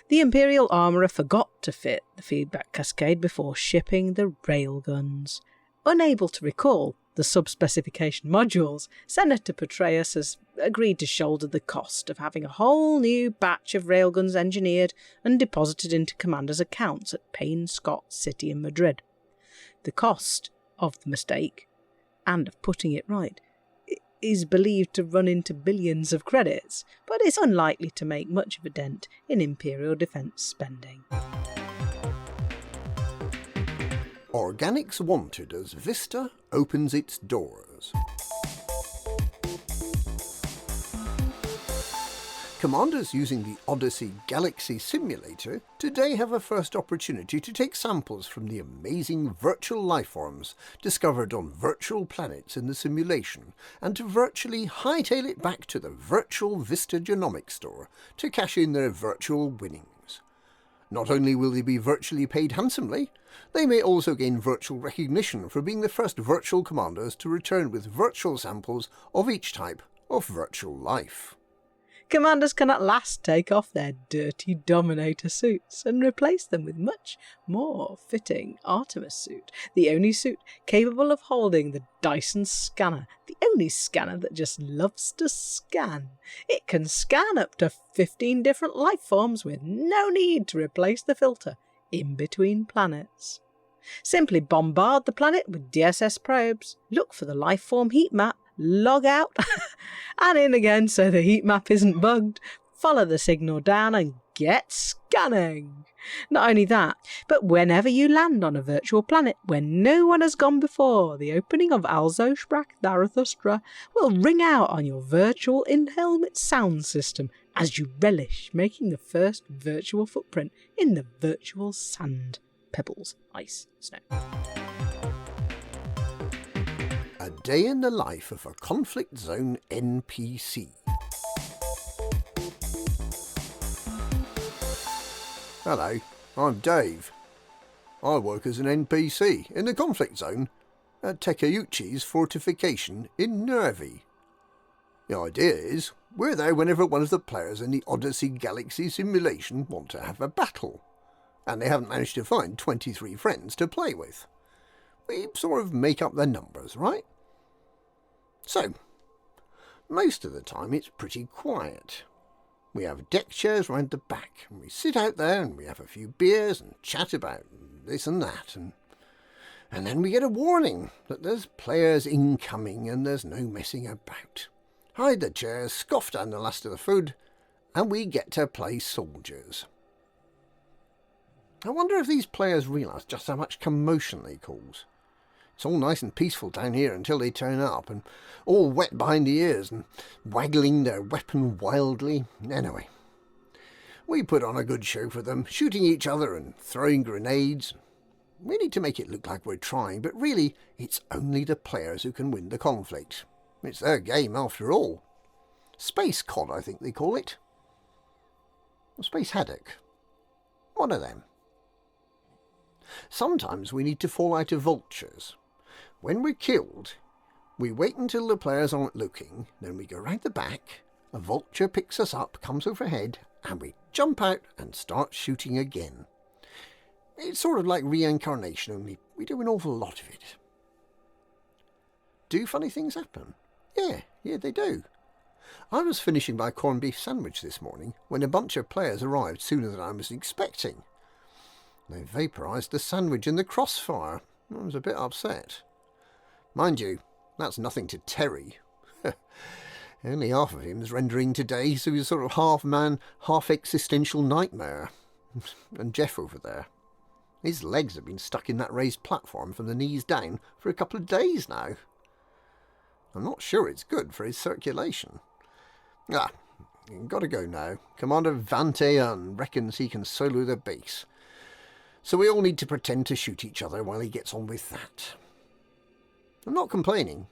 the Imperial armourer forgot to fit the feedback cascade before shipping the railguns. Unable to recall the sub-specification modules, Senator Petraeus has agreed to shoulder the cost of having a whole new batch of railguns engineered and deposited into commanders' accounts at Payne Scott City in Madrid. The cost of the mistake, and of putting it right, is believed to run into billions of credits, but is unlikely to make much of a dent in Imperial defence spending. Organics wanted as Vista opens its doors. Commanders using the Odyssey Galaxy Simulator today have a first opportunity to take samples from the amazing virtual lifeforms discovered on virtual planets in the simulation and to virtually hightail it back to the virtual Vista Genomics store to cash in their virtual winnings. Not only will they be virtually paid handsomely, they may also gain virtual recognition for being the first virtual commanders to return with virtual samples of each type of virtual life. Commanders can at last take off their dirty Dominator suits and replace them with much more fitting Artemis suit, the only suit capable of holding the Dyson scanner, the only scanner that just loves to scan. It can scan up to 15 different life forms with no need to replace the filter in between planets. Simply bombard the planet with DSS probes, look for the life form heat map, log out and in again so the heat map isn't bugged, follow the signal down and get scanning. Not only that, but whenever you land on a virtual planet where no one has gone before, the opening of Also Sprach Zarathustra will ring out on your virtual in-helmet sound system as you relish making the first virtual footprint in the virtual sand, pebbles, ice, snow. A day in the life of a conflict zone NPC. Hello, I'm Dave. I work as an NPC in the conflict zone at Takeuchi's fortification in Nervi. The idea is, we're there whenever one of the players in the Odyssey Galaxy simulation want to have a battle, and they haven't managed to find 23 friends to play with. We sort of make up the numbers, right? So, most of the time it's pretty quiet. We have deck chairs round the back, and we sit out there and we have a few beers and chat about this and that, and then we get a warning that there's players incoming and there's no messing about. Hide the chairs, scoff down the last of the food, and we get to play soldiers. I wonder if these players realise just how much commotion they cause. It's all nice and peaceful down here until they turn up, and all wet behind the ears and waggling their weapon wildly. Anyway, we put on a good show for them, shooting each other and throwing grenades. We need to make it look like we're trying, but really it's only the players who can win the conflict. It's their game after all. Space COD, I think they call it. Or Space Haddock. One of them. Sometimes we need to fall out of vultures. When we're killed, we wait until the players aren't looking, then we go round the back, a vulture picks us up, comes overhead, and we jump out and start shooting again. It's sort of like reincarnation, only we do an awful lot of it. Do funny things happen? Yeah, they do. I was finishing my corned beef sandwich this morning when a bunch of players arrived sooner than I was expecting. They vaporised the sandwich in the crossfire, I was a bit upset. Mind you, that's nothing to Terry. Only half of him's rendering today, so he's a sort of half-man, half-existential nightmare. And Jeff over there. His legs have been stuck in that raised platform from the knees down for a couple of days now. I'm not sure it's good for his circulation. Gotta go now. Commander Vingtetun reckons he can solo the base. So we all need to pretend to shoot each other while he gets on with that. I'm not complaining.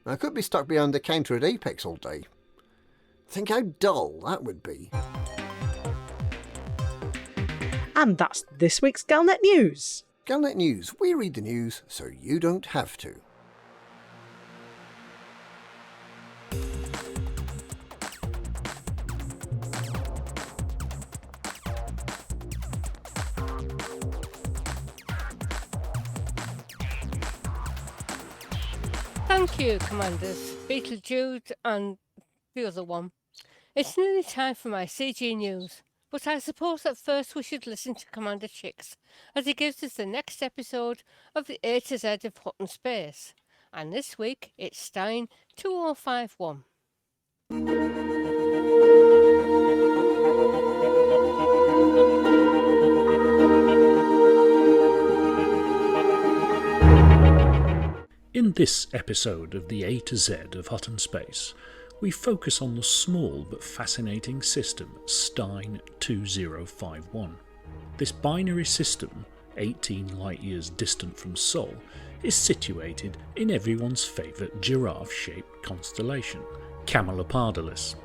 I could be stuck behind the counter at Apex all day. Think how dull that would be. And that's this week's Galnet News. Galnet News. We read the news so you don't have to. Thank you, Commanders, Beetlejude and the other one. It's nearly time for my CG news, but I suppose at first we should listen to Commander Chix as he gives us the next episode of the A to Z of Hutton Space. And this week it's Stein 2051. In this episode of the A to Z of Hutton Space, we focus on the small but fascinating system Stein 2051. This binary system, 18 light-years distant from Sol, is situated in everyone's favourite giraffe-shaped constellation, Camelopardalis.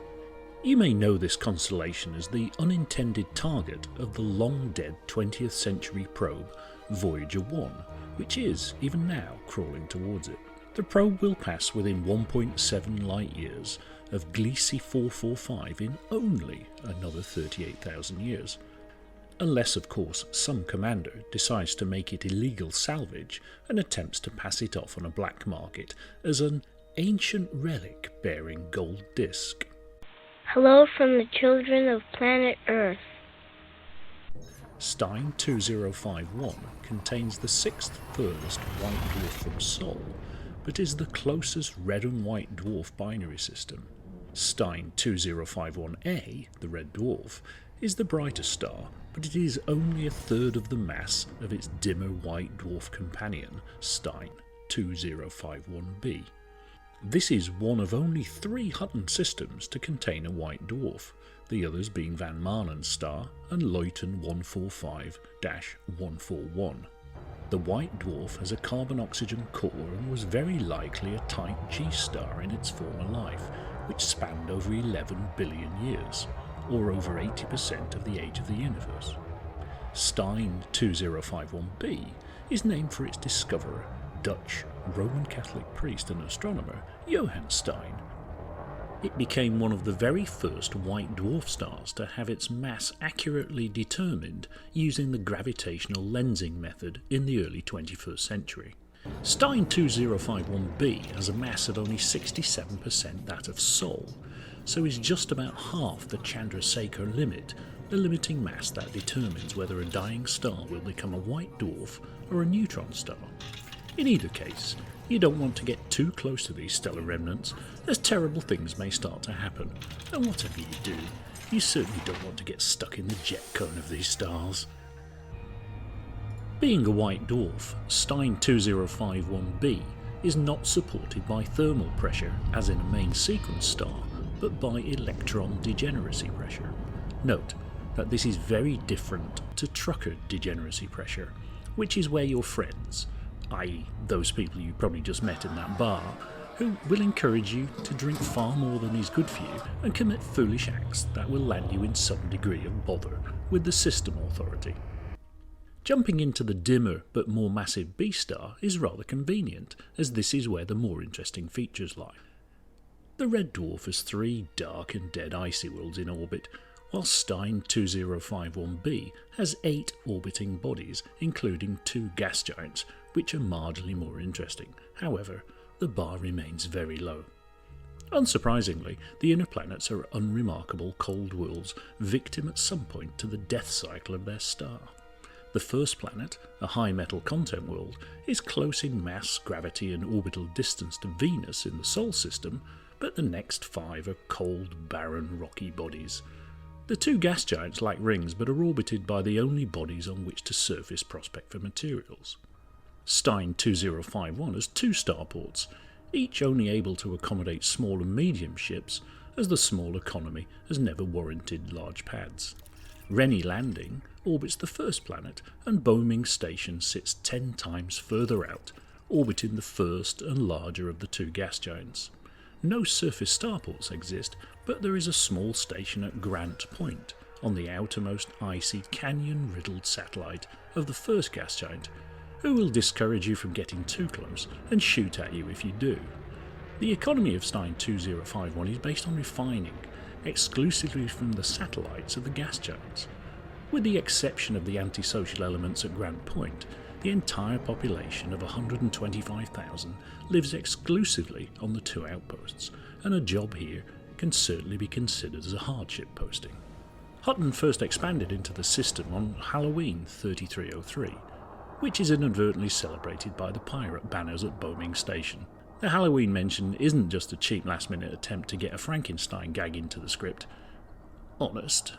You may know this constellation as the unintended target of the long-dead 20th century probe Voyager 1, which is, even now, crawling towards it. The probe will pass within 1.7 light-years of Gliese 445 in only another 38,000 years. Unless, of course, some commander decides to make it illegal salvage and attempts to pass it off on a black market as an ancient relic bearing gold disc. Hello from the children of planet Earth. Stein 2051 contains the sixth furthest white dwarf from Sol, but is the closest red and white dwarf binary system. Stein 2051A, the red dwarf, is the brightest star, but it is only a third of the mass of its dimmer white dwarf companion, Stein 2051b. This is one of only 3 Hutton systems to contain a white dwarf, the others being Van Maalen's star and Luyten 145-141. The white dwarf has a carbon-oxygen core and was very likely a type G star in its former life, which spanned over 11 billion years, or over 80% of the age of the universe. Stein 2051b is named for its discoverer, Dutch Roman Catholic priest and astronomer Johann Stein. It became one of the very first white dwarf stars to have its mass accurately determined using the gravitational lensing method in the early 21st century. Stein 2051b has a mass of only 67% that of Sol, so is just about half the Chandrasekhar limit, the limiting mass that determines whether a dying star will become a white dwarf or a neutron star. In either case, you don't want to get too close to these stellar remnants, as terrible things may start to happen, and whatever you do, you certainly don't want to get stuck in the jet cone of these stars. Being a white dwarf, Stein 2051b is not supported by thermal pressure, as in a main sequence star, but by electron degeneracy pressure. Note that this is very different to trucker degeneracy pressure, which is where your friends, i.e. those people you probably just met in that bar, who will encourage you to drink far more than is good for you and commit foolish acts that will land you in some degree of bother with the system authority. Jumping into the dimmer but more massive B star is rather convenient, as this is where the more interesting features lie. The red dwarf has 3 dark and dead icy worlds in orbit, while Stein 2051b has 8 orbiting bodies, including 2 gas giants, which are marginally more interesting. However, the bar remains very low. Unsurprisingly, the inner planets are unremarkable cold worlds, victim at some point to the death cycle of their star. The first planet, a high metal content world, is close in mass, gravity and orbital distance to Venus in the Sol system, but the next 5 are cold, barren, rocky bodies. The 2 gas giants lack rings but are orbited by the only bodies on which to surface prospect for materials. Stein 2051 has 2 starports, each only able to accommodate small and medium ships, as the small economy has never warranted large pads. Rennie Landing orbits the first planet, and Boeming Station sits 10 times further out, orbiting the first and larger of the 2 gas giants. No surface starports exist, but there is a small station at Grant Point, on the outermost icy canyon-riddled satellite of the first gas giant, who will discourage you from getting too close and shoot at you if you do. The economy of Stein 2051 is based on refining, exclusively from the satellites of the gas giants. With the exception of the antisocial elements at Grant Point, the entire population of 125,000 lives exclusively on the 2 outposts, and a job here can certainly be considered as a hardship posting. Hutton first expanded into the system on Halloween 3303, which is inadvertently celebrated by the pirate banners at Boeming Station. The Halloween mention isn't just a cheap last-minute attempt to get a Frankenstein gag into the script. Honest.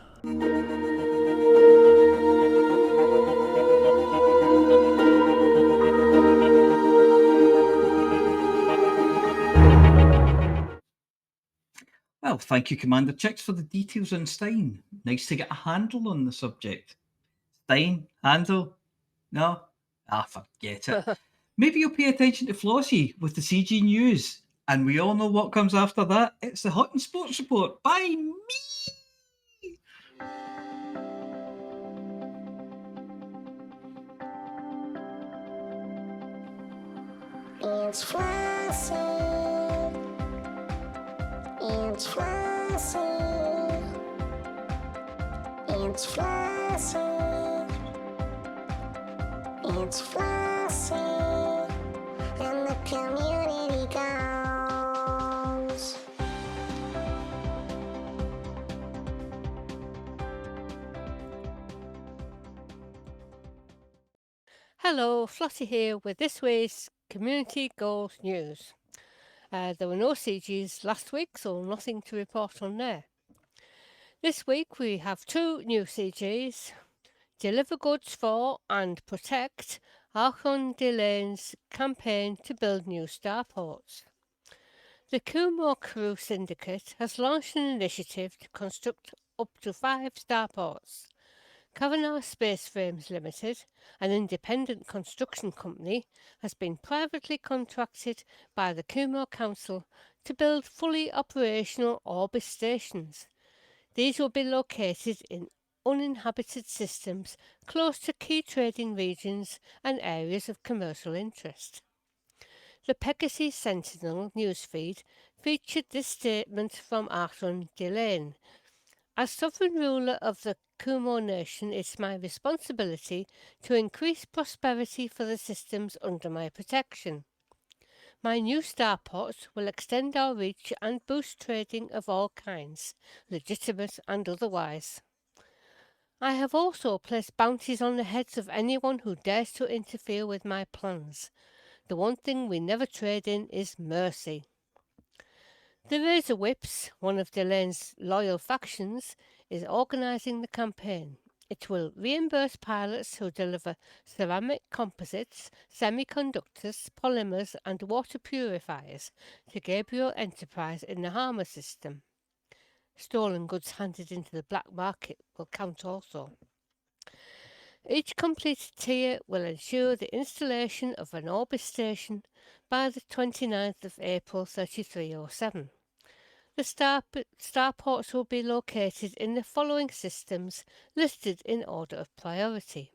Well, thank you, Commander Chix, for the details on Stein. Nice to get a handle on the subject. Stein? Handle? No? Forget it. Maybe you'll pay attention to Flossy with the CG News. And we all know what comes after that. It's the Hutton Sports Report by me! It's Flossy. It's Flossy. It's Flossy. It's Flossy. And the community goes. Hello, Flossy here with this week's Community Goals News. There were no CGs last week, so nothing to report on there. This week we have 2 new CGs. Deliver goods for and protect Archon Delane's campaign to build new starports. The Kumor Crew Syndicate has launched an initiative to construct up to 5 starports. Kavanagh Space Frames Limited, an independent construction company, has been privately contracted by the Kumor Council to build fully operational orbit stations. These will be located in uninhabited systems close to key trading regions and areas of commercial interest. The Pegasus Sentinel newsfeed featured this statement from Archon Delane. As sovereign ruler of the Kumor nation, it's my responsibility to increase prosperity for the systems under my protection. My new starports will extend our reach and boost trading of all kinds, legitimate and otherwise. I have also placed bounties on the heads of anyone who dares to interfere with my plans. The one thing we never trade in is mercy. The Razor Whips, one of Delane's loyal factions, is organising the campaign. It will reimburse pilots who deliver ceramic composites, semiconductors, polymers and water purifiers to Gabriel Enterprise in the Harmer system. Stolen goods handed into the black market will count also. Each completed tier will ensure the installation of an orbit station by the 29th of April 3307. The starports will be located in the following systems listed in order of priority.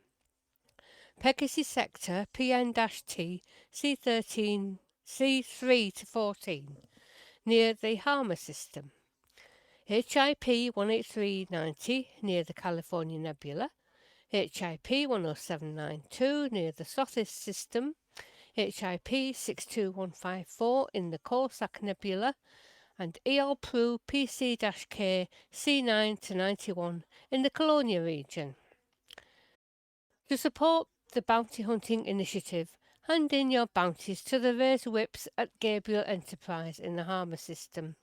Pegasus Sector PN-T C13 C3 to 14 near the Harmer system. HIP 18390 near the California Nebula. HIP 10792 near the Sothis system. HIP 62154 in the Corsac Nebula. And ELPRU PC-K C9 to 91 in the Colonia region. To support the bounty hunting initiative, hand in your bounties to the Razor Whips at Gabriel Enterprise in the Harbour system.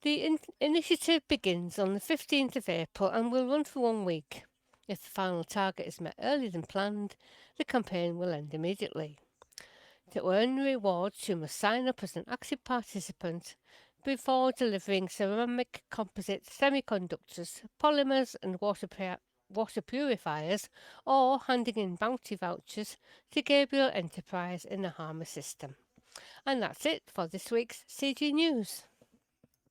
The initiative begins on the 15th of April and will run for 1 week. If the final target is met earlier than planned, the campaign will end immediately. To earn rewards, you must sign up as an active participant before delivering ceramic, composite, semiconductors, polymers and water purifiers, or handing in bounty vouchers to Gabriel Enterprise in the Harbour system. And that's it for this week's CG News.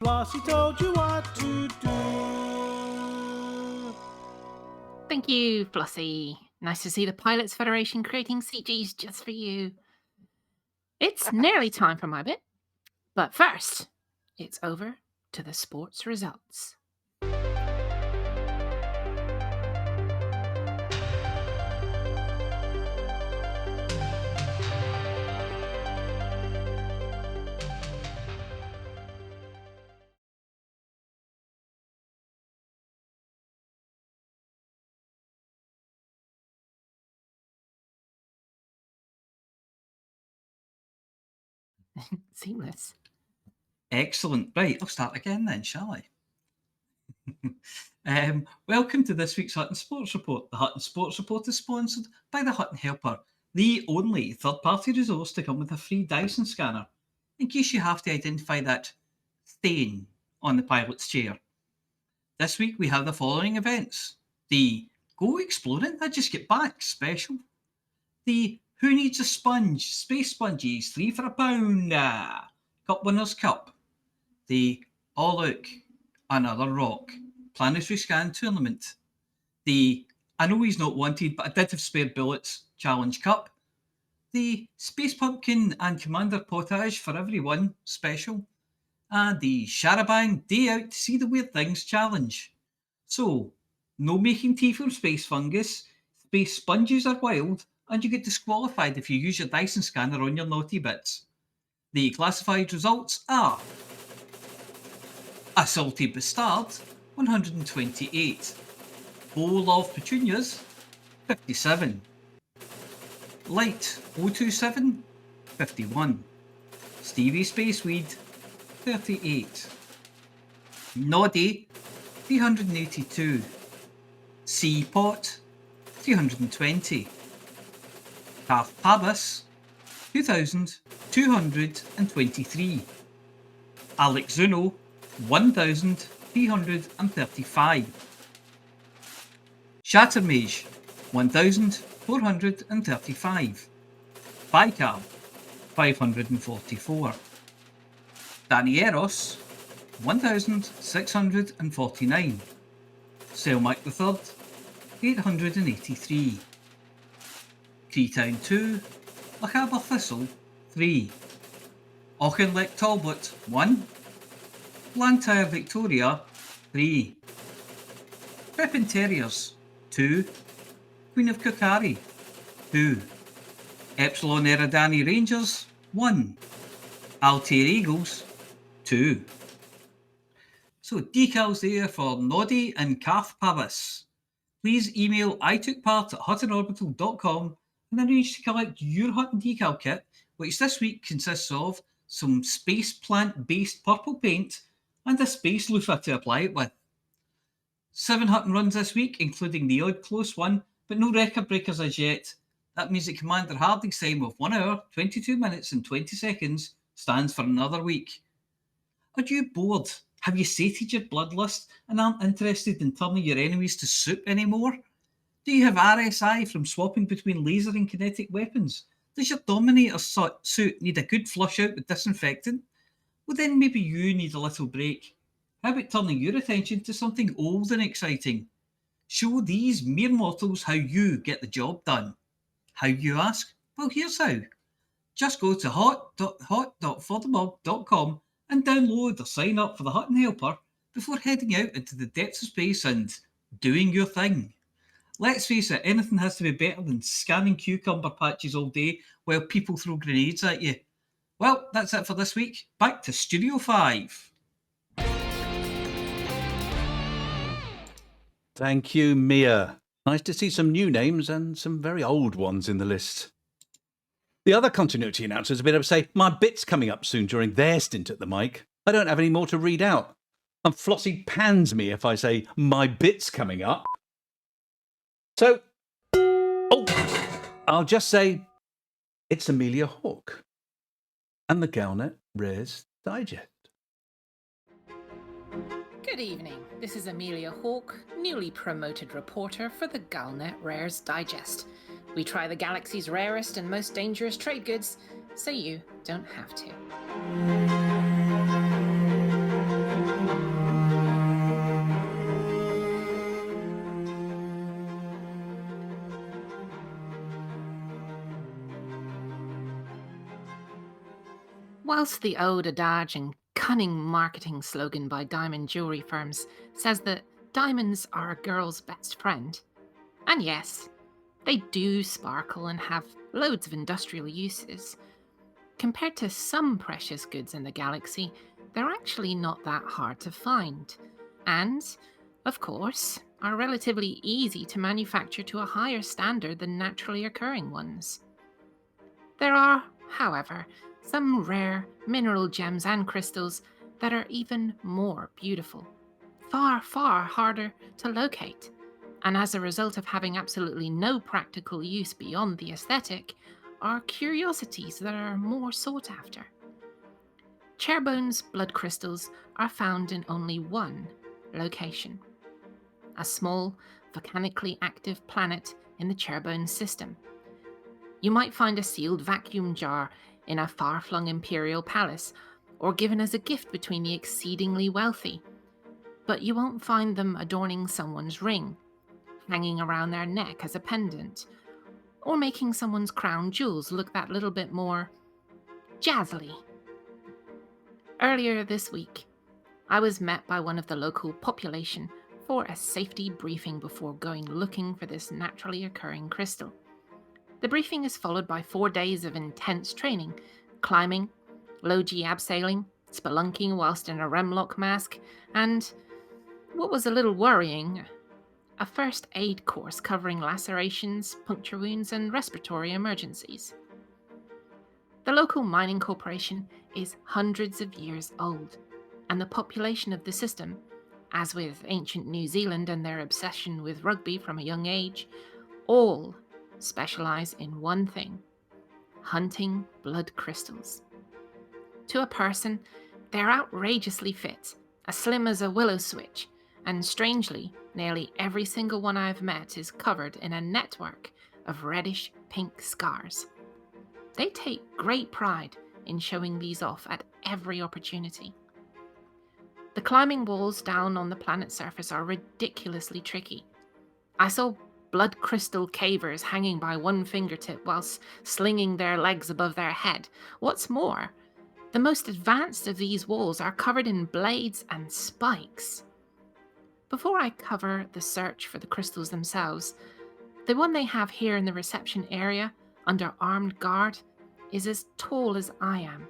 Flossy told you what to do. Thank you, Flossy. Nice to see the Pilots Federation creating CGs just for you. It's nearly time for my bit, but first, it's over to the sports results. Seamless. Excellent. Right, I'll start again then, shall I? Welcome to this week's Hutton Sports Report. The Hutton Sports Report is sponsored by the Hutton Helper, the only third-party resource to come with a free Dyson scanner, in case you have to identify that stain on the pilot's chair. This week we have the following events. The Go Exploring, I Just Get Back special. The Who Needs a Sponge? Space Sponges, 3 for £1. Cup Winners' Cup. The Oh Look, Another Rock Planetary Scan Tournament. The I Know He's Not Wanted, but I Did Have Spare Bullets Challenge Cup. The Space Pumpkin and Commander Potage for Everyone special. And the Sharabang Day Out to See the Weird Things Challenge. So, no making tea from space fungus, space sponges are wild, and you get disqualified if you use your Dyson scanner on your naughty bits. The classified results are A Salty Bastard, 128. Bowl of Petunias, 57. Light 027, 51. Stevie Spaceweed, 38. Noddy, 382. Seapot, 320. Calf Pabas, 2,223. Alex Zuno, 1,335. Shattermage, 1,435. Baikal, 544. Danieros, 1,649. Selmac III, 883. Creetown 2, Macabre Thistle 3. Auchinleck Talbot 1. Blantyre Victoria 3. Pippin Terriers 2. Queen of Kokari 2. Epsilon Eridani Rangers 1. Altair Eagles 2. So decals there for Noddy and Calf Pabas. Please email itookpart@huttonorbital.com and arrange to collect your Hutton decal kit, which this week consists of some space plant-based purple paint and a space loofah to apply it with. 7 Hutton runs this week, including the odd close one, but no record breakers as yet. That means that Commander Harding's time of 1 hour, 22 minutes and 20 seconds stands for another week. Are you bored? Have you sated your bloodlust and aren't interested in turning your enemies to soup anymore? Do you have RSI from swapping between laser and kinetic weapons? Does your Dominator suit need a good flush out with disinfectant? Well, then maybe you need a little break. How about turning your attention to something old and exciting? Show these mere mortals how you get the job done. How, you ask? Well, here's how. Just go to hot.folderol.com and download or sign up for the Hutton Helper before heading out into the depths of space and doing your thing. Let's face it, anything has to be better than scanning cucumber patches all day while people throw grenades at you. Well, that's it for this week. Back to Studio 5. Thank you, Mia. Nice to see some new names and some very old ones in the list. The other continuity announcers have been able to say, my bit's coming up soon during their stint at the mic. I don't have any more to read out. And Flossy pans me if I say, my bit's coming up. So, I'll just say, it's Amelia Hawke and the Galnet Rares Digest. Good evening. This is Amelia Hawke, newly promoted reporter for the Galnet Rares Digest. We try the galaxy's rarest and most dangerous trade goods, so you don't have to. Whilst the old adage and cunning marketing slogan by diamond jewellery firms says that diamonds are a girl's best friend, and yes, they do sparkle and have loads of industrial uses, compared to some precious goods in the galaxy, they're actually not that hard to find, and, of course, are relatively easy to manufacture to a higher standard than naturally occurring ones. There are, however, some rare mineral gems and crystals that are even more beautiful, far, far harder to locate, and as a result of having absolutely no practical use beyond the aesthetic, are curiosities that are more sought after. Chairbone's blood crystals are found in only one location, a small, volcanically active planet in the Chairbone system. You might find a sealed vacuum jar in a far-flung imperial palace, or given as a gift between the exceedingly wealthy, but you won't find them adorning someone's ring, hanging around their neck as a pendant, or making someone's crown jewels look that little bit more jazzly. Earlier this week, I was met by one of the local population for a safety briefing before going looking for this naturally occurring crystal. The briefing is followed by 4 days of intense training, climbing, low-G abseiling, spelunking whilst in a remlock mask, and, what was a little worrying, a first aid course covering lacerations, puncture wounds, and respiratory emergencies. The local mining corporation is hundreds of years old, and the population of the system, as with ancient New Zealand and their obsession with rugby from a young age, all specialize in one thing: hunting blood crystals. To a person, they're outrageously fit, as slim as a willow switch, and strangely, nearly every single one I've met is covered in a network of reddish pink scars. They take great pride in showing these off at every opportunity. The climbing walls down on the planet's surface are ridiculously tricky. I saw blood crystal cavers hanging by one fingertip whilst slinging their legs above their head. What's more, the most advanced of these walls are covered in blades and spikes. Before I cover the search for the crystals themselves, the one they have here in the reception area, under armed guard, is as tall as I am.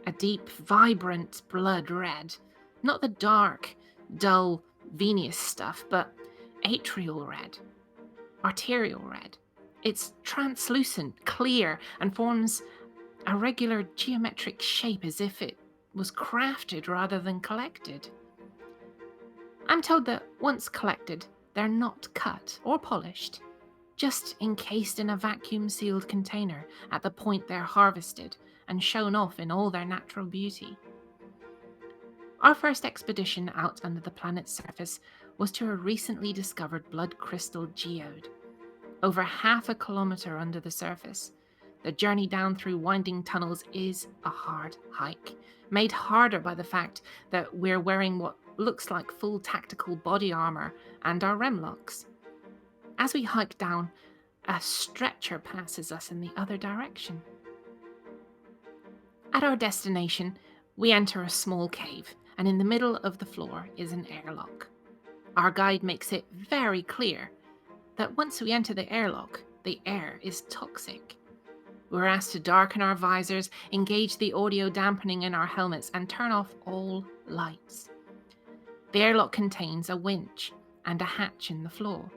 A deep, vibrant blood red. Not the dark, dull, venous stuff, but atrial red. Arterial red. It's translucent, clear, and forms a regular geometric shape as if it was crafted rather than collected. I'm told that once collected, they're not cut or polished, just encased in a vacuum-sealed container at the point they're harvested and shown off in all their natural beauty. Our first expedition out under the planet's surface was to a recently discovered blood crystal geode. Over half a kilometre under the surface, the journey down through winding tunnels is a hard hike, made harder by the fact that we're wearing what looks like full tactical body armour and our remlocks. As we hike down, a stretcher passes us in the other direction. At our destination, we enter a small cave, and in the middle of the floor is an airlock. Our guide makes it very clear that once we enter the airlock, the air is toxic. We're asked to darken our visors, engage the audio dampening in our helmets, and turn off all lights. The airlock contains a winch and a hatch in the floor.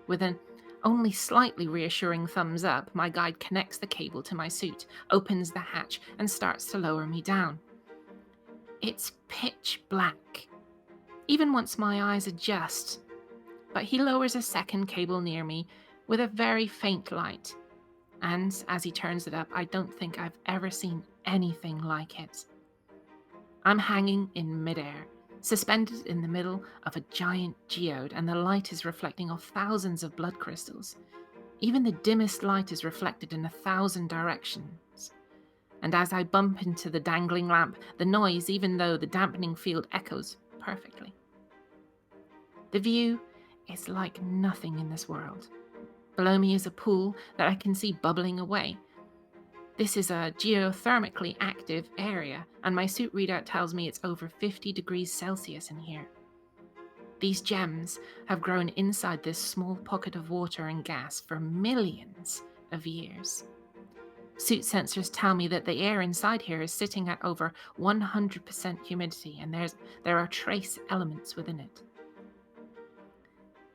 With an only slightly reassuring thumbs up, my guide connects the cable to my suit, opens the hatch, and starts to lower me down. It's pitch black, even once my eyes adjust, but he lowers a second cable near me with a very faint light, and as he turns it up, I don't think I've ever seen anything like it. I'm hanging in midair, suspended in the middle of a giant geode, and the light is reflecting off thousands of blood crystals. Even the dimmest light is reflected in 1,000 directions. And as I bump into the dangling lamp, the noise, even though the dampening field echoes perfectly. The view is like nothing in this world. Below me is a pool that I can see bubbling away. This is a geothermically active area, and my suit readout tells me it's over 50 degrees Celsius in here. These gems have grown inside this small pocket of water and gas for millions of years. Suit sensors tell me that the air inside here is sitting at over 100% humidity, and there are trace elements within it.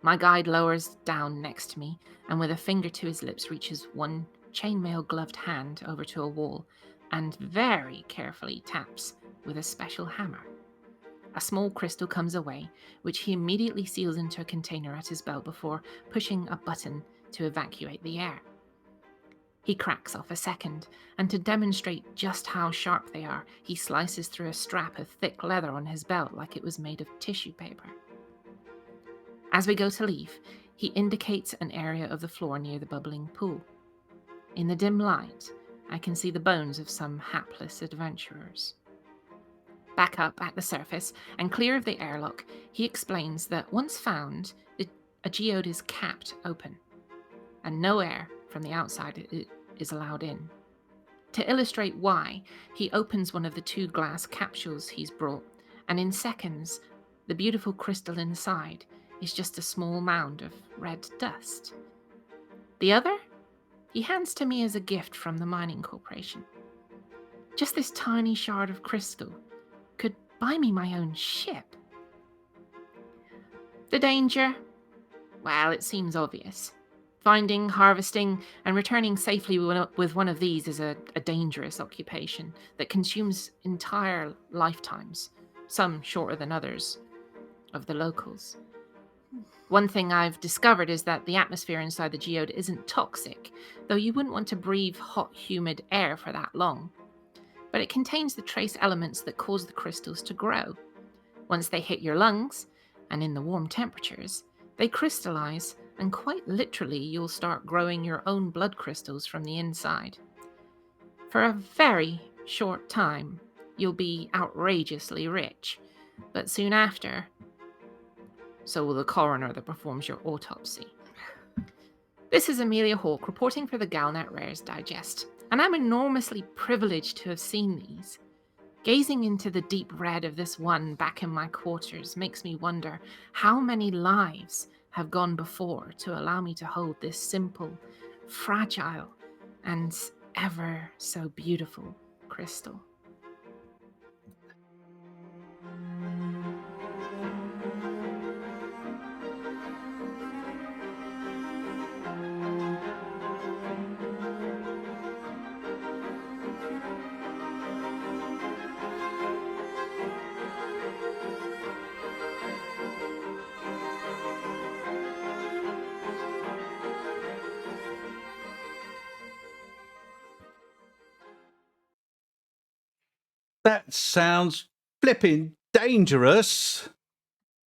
My guide lowers down next to me, and with a finger to his lips reaches one chainmail gloved hand over to a wall and very carefully taps with a special hammer. A small crystal comes away, which he immediately seals into a container at his belt before pushing a button to evacuate the air. He cracks off a second, and to demonstrate just how sharp they are, he slices through a strap of thick leather on his belt like it was made of tissue paper. As we go to leave, he indicates an area of the floor near the bubbling pool. In the dim light, I can see the bones of some hapless adventurers. Back up at the surface and clear of the airlock, he explains that once found, a geode is capped open, and no air from the outside is allowed in. To illustrate why, he opens one of the 2 glass capsules he's brought, and in seconds, the beautiful crystal inside is just a small mound of red dust. The other, he hands to me as a gift from the mining corporation. Just this tiny shard of crystal could buy me my own ship. The danger? Well, it seems obvious. Finding, harvesting, and returning safely with one of these is a dangerous occupation that consumes entire lifetimes, some shorter than others, of the locals. One thing I've discovered is that the atmosphere inside the geode isn't toxic, though you wouldn't want to breathe hot, humid air for that long. But it contains the trace elements that cause the crystals to grow. Once they hit your lungs, and in the warm temperatures, they crystallize, and quite literally you'll start growing your own blood crystals from the inside. For a very short time, you'll be outrageously rich, but soon after, so will the coroner that performs your autopsy. This is Amelia Hawke reporting for the Galnet Rares Digest, and I'm enormously privileged to have seen these. Gazing into the deep red of this one back in my quarters makes me wonder how many lives have gone before to allow me to hold this simple, fragile, and ever so beautiful crystal. That sounds flipping dangerous.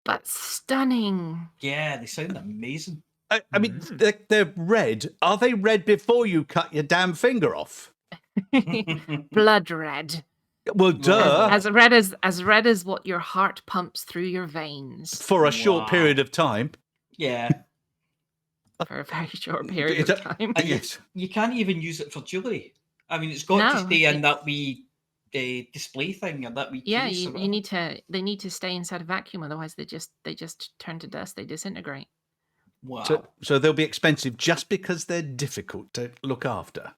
But stunning. Yeah, they sound amazing. I mean, they're red. Are they red before you cut your damn finger off? Blood red. Well, duh. As red as what your heart pumps through your veins. For a short period of time. Yeah. For a very short period of time. And you can't even use it for jewellery. I mean, it's got to stay in that wee display thing or that wee case. They need to stay inside a vacuum, otherwise they just turn to dust, they disintegrate. Wow. So they'll be expensive just because they're difficult to look after.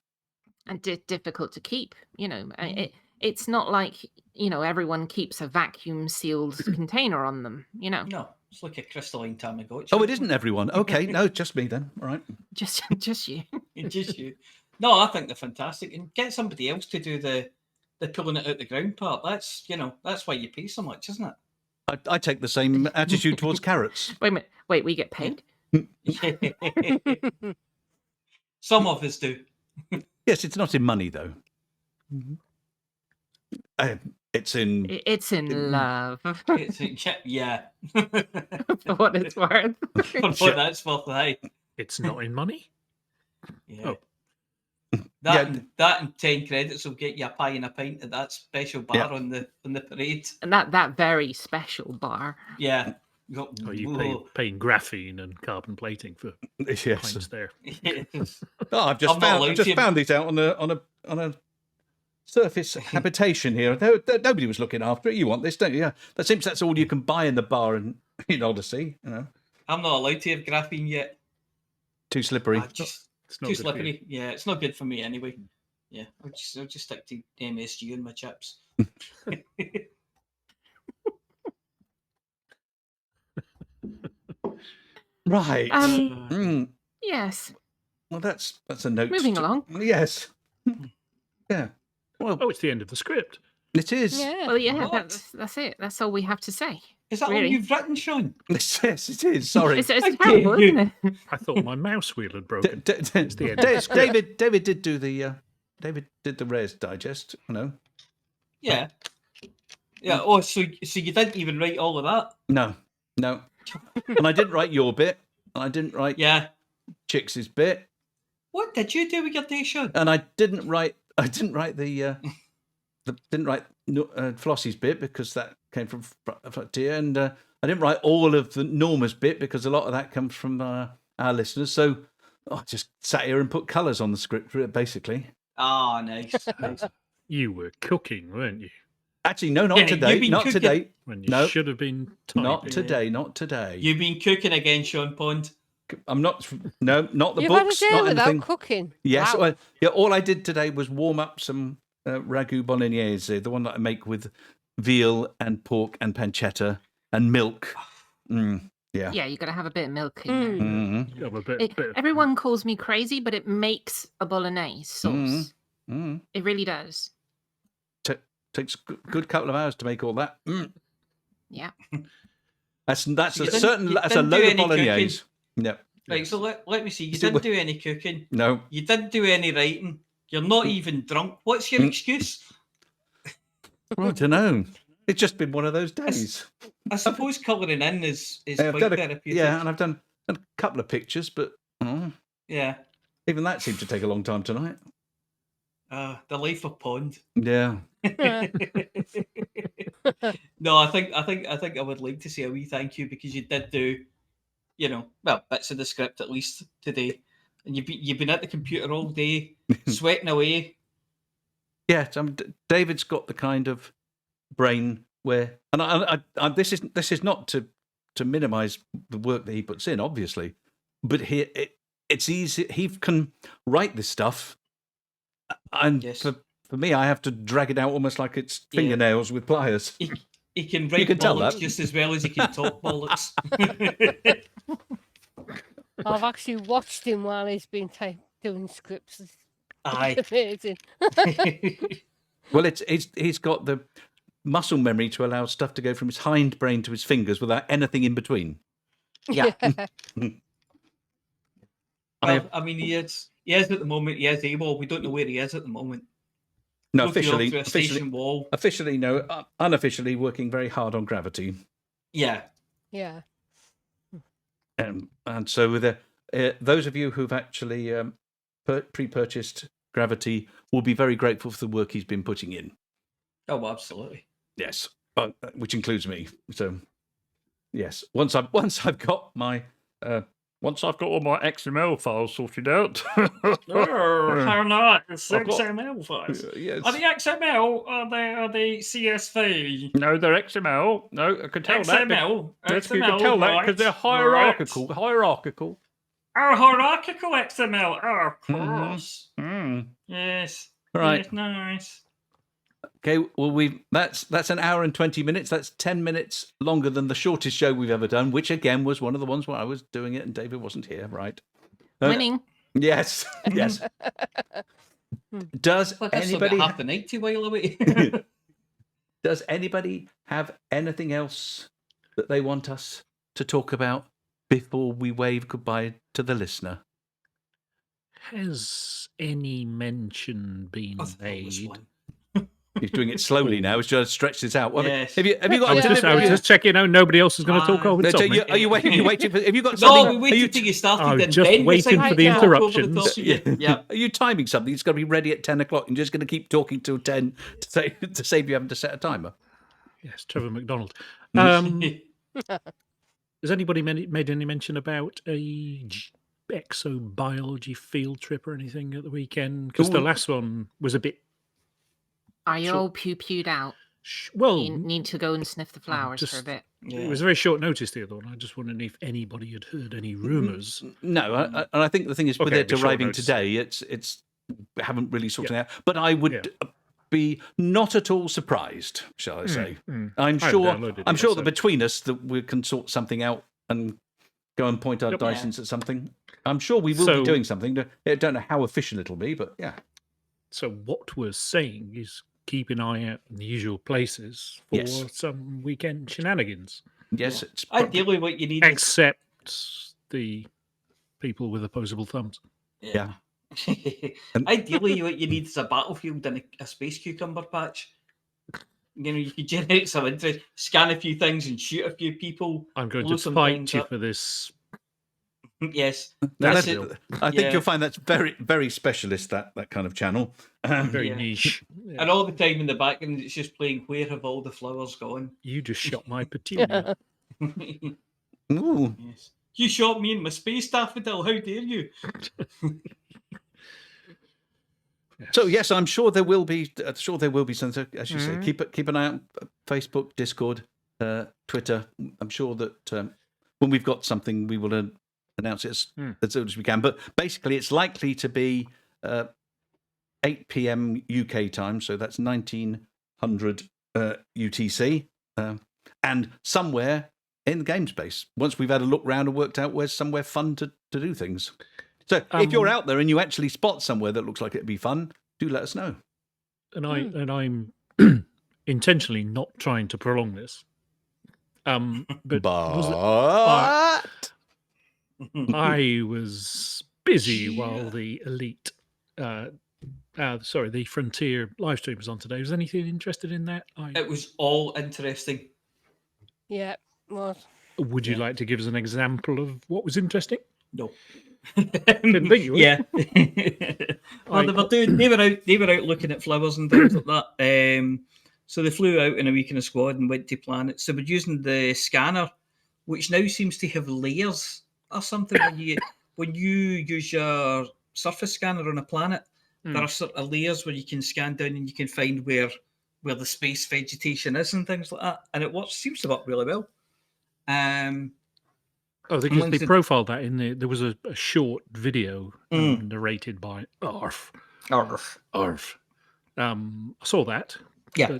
And difficult to keep, It's not like, everyone keeps a vacuum sealed container on them, No. It's like a crystalline Tamagotchi. Oh, it isn't everyone. Okay, no, just me then. All right. Just you. Just you. No, I think they're fantastic. And get somebody else to do the pulling it out the ground part. That's that's why you pay so much, isn't it? I take the same attitude towards carrots. Wait a minute. Wait, we get paid? Some of us do. Yes, it's not in money though. It's in. It's in love. Yeah. For what it's worth. For what that's worth, aye. It's not in money? Yeah. Oh. That and 10 credits will get you a pie and a pint at that special bar on the parade. And that very special bar. Yeah. Are you paying graphene and carbon plating for pints there? Yes. Oh, I've just found these out on a surface habitation here. Nobody was looking after it. You want this, don't you? Yeah. That seems that's all you can buy in the bar in Odyssey. You know. I'm not allowed to have graphene yet. Too slippery. It's not too good slippery. Yeah, it's not good for me anyway. Yeah, I'll just stick to MSG and my chips. Right. Yes. Well, that's a note. Moving along. Yes. Yeah. Well, it's the end of the script. It is. Yeah. Well, yeah, that's it. That's all we have to say. Is that really all you've written, Sean? Yes, it is. Sorry. It's terrible, isn't it? I thought my mouse wheel had broken. It's the end. David did do the Rares Digest. You know. Yeah. Yeah. Oh, so you didn't even write all of that? No. And I didn't write your bit. And I didn't write Chix's bit. What did you do with your day, Sean? And I didn't write Flossy's bit because that came from Palantir, and I didn't write all of the Norma's bit because a lot of that comes from our listeners. So I just sat here and put colours on the script, basically. Ah, nice. You were cooking, weren't you? Actually, no, not today. Not today. When you should have been typing. Not today. Not today. You've been cooking again, Sean Pond. I'm not. No, not the You've books. had a day not without anything. cooking. Yes. Wow. Well, yeah. All I did today was warm up some ragu bolognese, the one that I make with veal and pork and pancetta and milk. Yeah. Yeah, you got to have a bit of milk in there. Mm-hmm. Everyone calls me crazy, but it makes a bolognese sauce. It really does. Takes a good couple of hours to make all that. Yeah. That's a load of any bolognese. Yeah. Right, so let me see. You didn't do any cooking. No. You didn't do any writing. You're not even drunk. What's your excuse? I don't know. It's just been one of those days. I suppose colouring in is quite therapeutic. Yeah, and I've done a couple of pictures, but yeah, even that seemed to take a long time tonight. The life of Pond. Yeah. No, I think I would like to say a wee thank you because you did do, bits of the script at least today, and you've been at the computer all day, sweating away. Yeah, David's got the kind of brain where, and I this is not to minimise the work that he puts in, obviously, but it's easy. He can write this stuff, and for me, I have to drag it out almost like it's fingernails with pliers. He can write bollocks just as well as he can talk bollocks. I've actually watched him while he's been doing scripts. Aye. Amazing. Well, he's got the muscle memory to allow stuff to go from his hindbrain to his fingers without anything in between. Yeah. I mean, he is at the moment. He is able. We don't know where he is at the moment. No, officially, no. Unofficially, working very hard on gravity. Yeah. Yeah. And so, with those of you who've actually pre-purchased gravity will be very grateful for the work he's been putting in. Oh, absolutely. Yes, which includes me. So, yes, once I've got my all my XML files sorted out. How nice! XML files. Yes. Are they XML? Are they CSV? No, they're XML. No, I can tell XML. that. Yes, you can tell that because they're hierarchical. Right. Hierarchical. Oh, hierarchical XML. Oh, of course. Mm. Yes. Right. Yes, nice. Okay, well that's an hour and 20 minutes. That's 10 minutes longer than the shortest show we've ever done, which again was one of the ones where I was doing it and David wasn't here, right? Winning. Yes, yes. Does Well, that's anybody half the night to while away. does anybody have anything else that they want us to talk about before we wave goodbye to the listener? Has any mention been I thought it was made? one. He's doing it slowly now. He's trying to stretch this out. Well, Yes. have you got? I was just checking out. Nobody else is going to talk over No, top so me. are you waiting? You waiting for? Have you got No, something? we waited till you started. I'm then just Ben was waiting like, for the "Talk over the top interruptions." of you." Yeah. Are you timing something? It's going to be ready at 10 o'clock. You're just going to keep talking till 10 to save you having to set a timer. Yes, Trevor McDonald. Has anybody made any mention about a exobiology field trip or anything at the weekend? Because the last one was a bit. Are you all pew-pewed out? Well, You need to go and sniff the flowers for a bit. It was very short notice, the other one. I just wondered if anybody had heard any rumours. No, and I think the thing is, with Okay, it it'd be short arriving notice. today, it's we haven't really sorted it out. But I would be not at all surprised, shall I say? I'm sure that between us that we can sort something out and go and point our Dysons at something. I'm sure we will be doing something. I don't know how efficient it'll be, but yeah. So what we're saying is keep an eye out in the usual places for some weekend shenanigans. Yes, it's ideally what you need. Except the people with opposable thumbs. Yeah. Ideally, what you need is a battlefield and a space cucumber patch. You know, you could generate some interest, scan a few things, and shoot a few people. I'm going blow to some fight things you up. for this. Yes, that's it. I think you'll find that's very, very specialist. That kind of channel, very niche. Yeah. And all the time in the background, it's just playing "Where Have All the Flowers Gone?" You just shot my petunia. Ooh. Yes. You shot me in my space daffodil. How dare you? So yes, I'm sure there will be. Something, as you say. Keep an eye out. Facebook, Discord, Twitter. I'm sure that when we've got something, we will announce it as soon as we can. But basically, it's likely to be 8 p.m. UK time, so that's 1900 UTC, and somewhere in the game space. Once we've had a look round and worked out where's somewhere fun to do things. So if you're out there and you actually spot somewhere that looks like it'd be fun, do let us know. And I'm intentionally not trying to prolong this. But I was busy while the Elite, the Frontier live stream was on today. Was anything interested in that? It was all interesting. Yeah, well. Would you like to give us an example of what was interesting? No. Didn't think you would. Yeah. Well, they were out looking at flowers and things like that. So they flew out in a week in a squad and went to planets. So we're using the scanner, which now seems to have layers or something. When you use your surface scanner on a planet, there are sort of layers where you can scan down and you can find where the space vegetation is and things like that. And it seems to work really well. They profiled that in there was a short video narrated by Arf. I saw that. Yeah.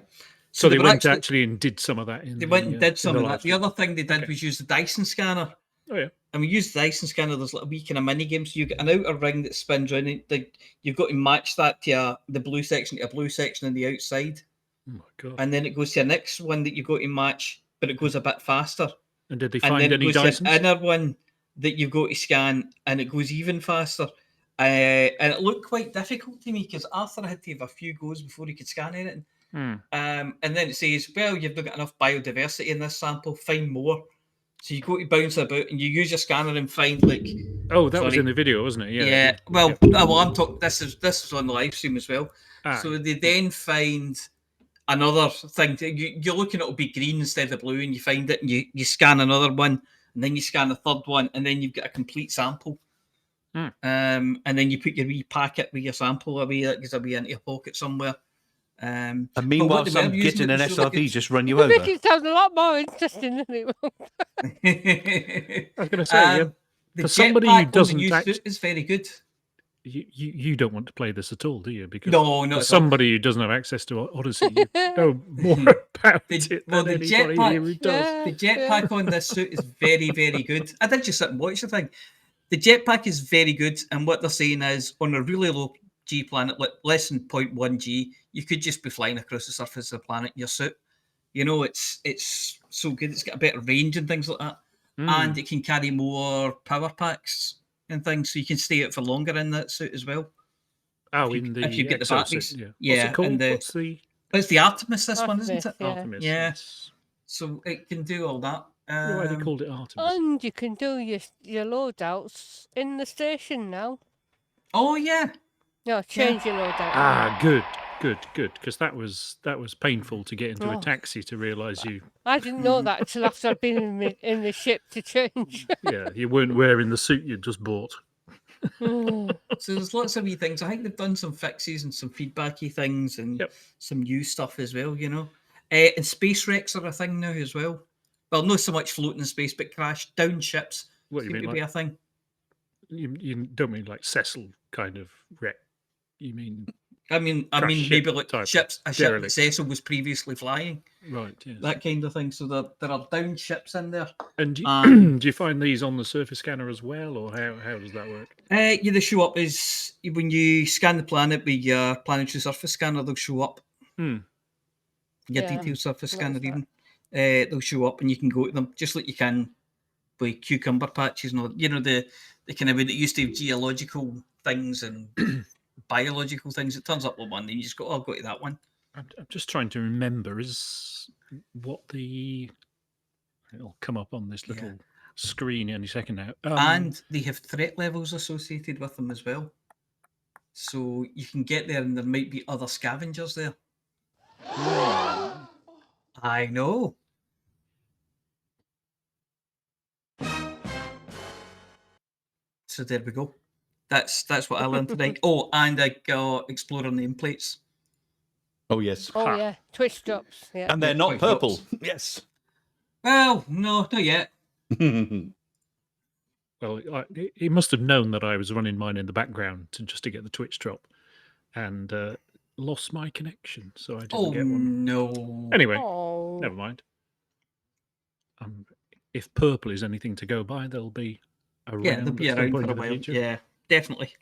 So they went actually and did some of that. They went and did some of that. The other thing they did was use the Dyson scanner. Oh, yeah. And we used the Dyson scanner. There's like a wee kind of mini game. So you get an outer ring that spins around. And you've got to match that to the blue section to a blue section on the outside. Oh, my God. And then it goes to a next one that you've got to match, but it goes a bit faster. And did they find any Dysons? An inner one that you've got to scan, and it goes even faster. And it looked quite difficult to me because Arthur had to have a few goes before he could scan anything. And then it says, well, you've not got enough biodiversity in this sample, find more. So you go to bounce about and you use your scanner and find that was in the video, wasn't it? Yeah. Well, I'm talking. This is on the live stream as well. So they then find another thing. You're looking at it'll be green instead of blue, and you find it and you scan another one, and then you scan a third one, and then you've got a complete sample. And then you put your wee packet with your sample away. That goes away into your pocket somewhere. And meanwhile, some git in an SRV just run you over. Make it sound a lot more interesting than it was. I was going to say, for somebody who doesn't is very good. You don't want to play this at all, do you? Because No, not for at all. somebody who doesn't have access to Odyssey, you know more about it well, than the anybody jetpack- here who does. The jetpack on this suit is very, very good. I did just sit and watch the thing. The jetpack is very good, and what they're saying is on a really low G planet, like less than 0.1 G, you could just be flying across the surface of the planet in your suit. You know, it's so good. It's got a better range and things like that, and it can carry more power packs and things, so you can stay out for longer in that suit as well. Oh, if in the if you get the exosuit, batteries, yeah. yeah. What's it called? And the, What's the it's the Artemis? This one, isn't it? Yeah. Artemis? Yeah. Yes. So it can do all that. Why they called it Artemis? And you can do your loadouts in the station now. Oh yeah. No, change your loadout. Ah, good. Because that was painful to get into a Oh. taxi to realise you. I didn't know that until after I'd been in the ship to change. Yeah, you weren't wearing the suit you'd just bought. Mm. So there's lots of wee things. I think they've done some fixes and some feedbacky things and some new stuff as well, you know. And space wrecks are a thing now as well. Well, not so much floating in space, but crash down ships. What you seem mean, to be like- a thing. You don't mean like Cecil kind of wreck. You mean I mean crash maybe ship like type, a ship that derelict. Cecil was previously flying. Right, yes. That kind of thing. So there are down ships in there. And do you, Um, do you find these on the surface scanner as well, or how does that work? Yeah, they show up as when you scan the planet with your planetary surface scanner, they'll show up. Hmm. Your Yeah, detailed surface that's scanner, that. even. They'll show up and you can go to them just like you can with cucumber patches and all. You know, the kind of way that used to have geological things and biological things. It turns up with one, and you just go, I'll go to that one. I'm just trying to remember is what the. It'll come up on this little screen any second now. And they have threat levels associated with them as well. So you can get there and there might be other scavengers there. I know. So there we go. That's what I learned today. Oh, and I got Explorer nameplates. Oh, yes. Oh, yeah. Twitch drops. Yeah. And they're not Quite purple. drops. Yes. Well, no, not yet. Well, he must have known that I was running mine in the background just to get the Twitch drop, and lost my connection, so I didn't Oh, get one. no. Anyway, Oh. never mind. If purple is anything to go by, they'll be around. Yeah, they'll be at some around point for a in the while. future. Yeah, definitely.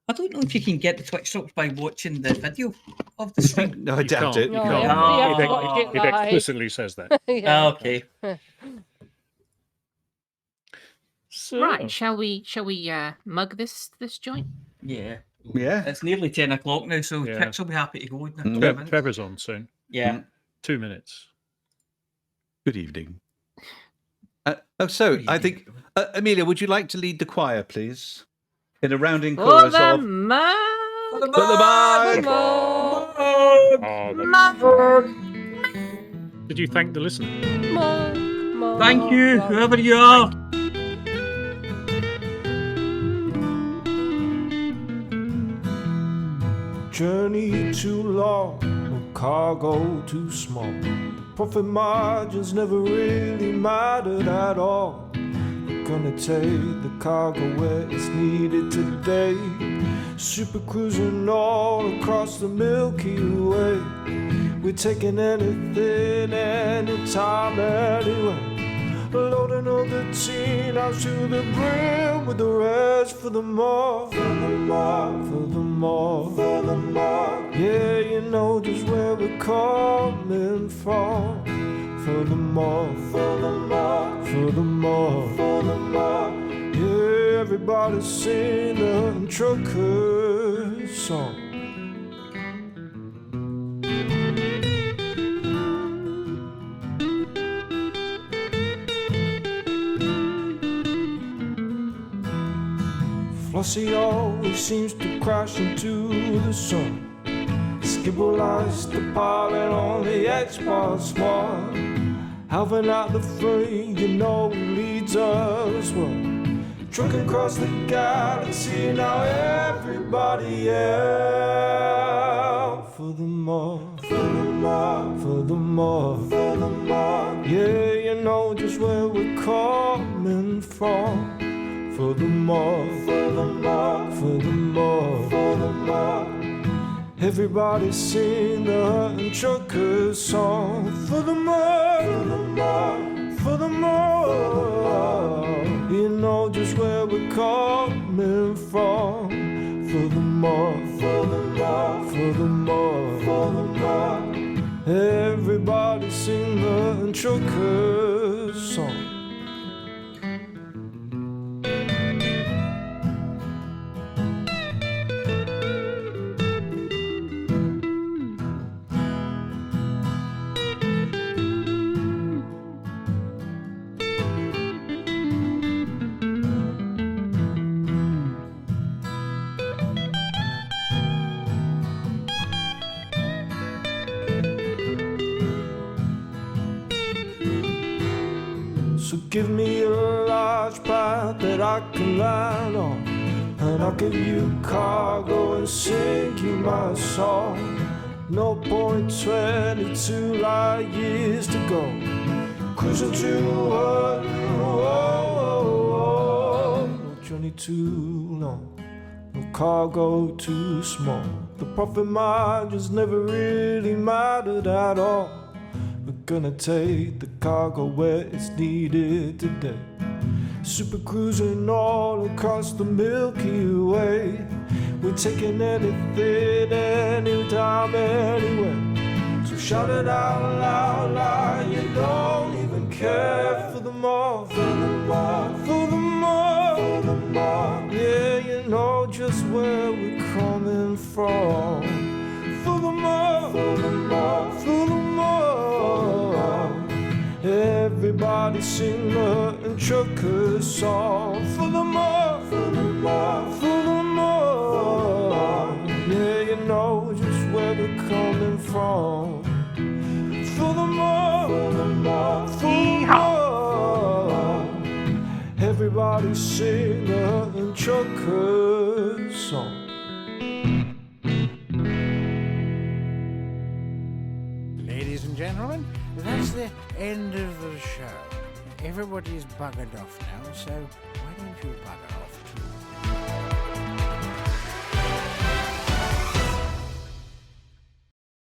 I don't know if you can get the Twitch drops by watching the video of the stream. No, I You doubt can't, it. you No, can't. yeah, we have to watch it It live. explicitly says that. Yeah. Okay. So, Right, shall we mug this joint? Yeah. Yeah. It's nearly 10 o'clock now, so Yeah. Chix will be happy to go in a Mm. couple of Trevor's minutes. Trevor's on soon. Yeah. 2 minutes. Good evening. So, I think, Amelia, would you like to lead the choir, please? In a rounding For chorus the of... mug! For the mug! Did you thank the listener? Thank you, whoever you are. Journey too long, no cargo too small. Profit margins never really mattered at all. We're gonna take the cargo where it's needed today. Super cruising all across the Milky Way. We're taking anything, anytime, anywhere. Loading all the teen out to the brim with the rest for the more, for the more, for the more, for the more. Yeah, you know just where we're coming from. For the more, for the more, for the more, for the more. Yeah, everybody sing the trucker song. Flossy always seems to crash into the sun. Skibble lies the pilot on the Xbox One. Alvin out the frame, you know he leads us well. Trucking across the galaxy, now everybody out. For the more, for the more, for the more, for the more. Yeah, you know just where we're coming from. for the more, for the more, for the more, for the more. Everybody sing the Hutton Truckers song for the more, for the more, for the more. You know just where we're coming from. For the more, for the more, for the more, for the more. Everybody sing the Hutton Truckers song. So give me a large path that I can land on, and I'll give you cargo and sing you my song. No point 22 light years to go, cruising to no journey too long, no cargo too small. The profit margins never really mattered at all. We're gonna take the cargo where it's needed today. Super cruising all across the Milky Way. We're taking anything, anytime, anywhere. So shout it out loud, loud. You don't even care for the more, for the more, for the more, for the more. Yeah, you know just where we're coming from. For the more, for the more, for the more. Everybody sing the Hutton Truckers song. For the more, for the more, for the more. Yeah, you know just where we're coming from. For the more, for the more, for the more. Everybody sing the Hutton Truckers song. Ladies and gentlemen, that's the end of the show. Everybody's buggered off now, so why don't you bugger off?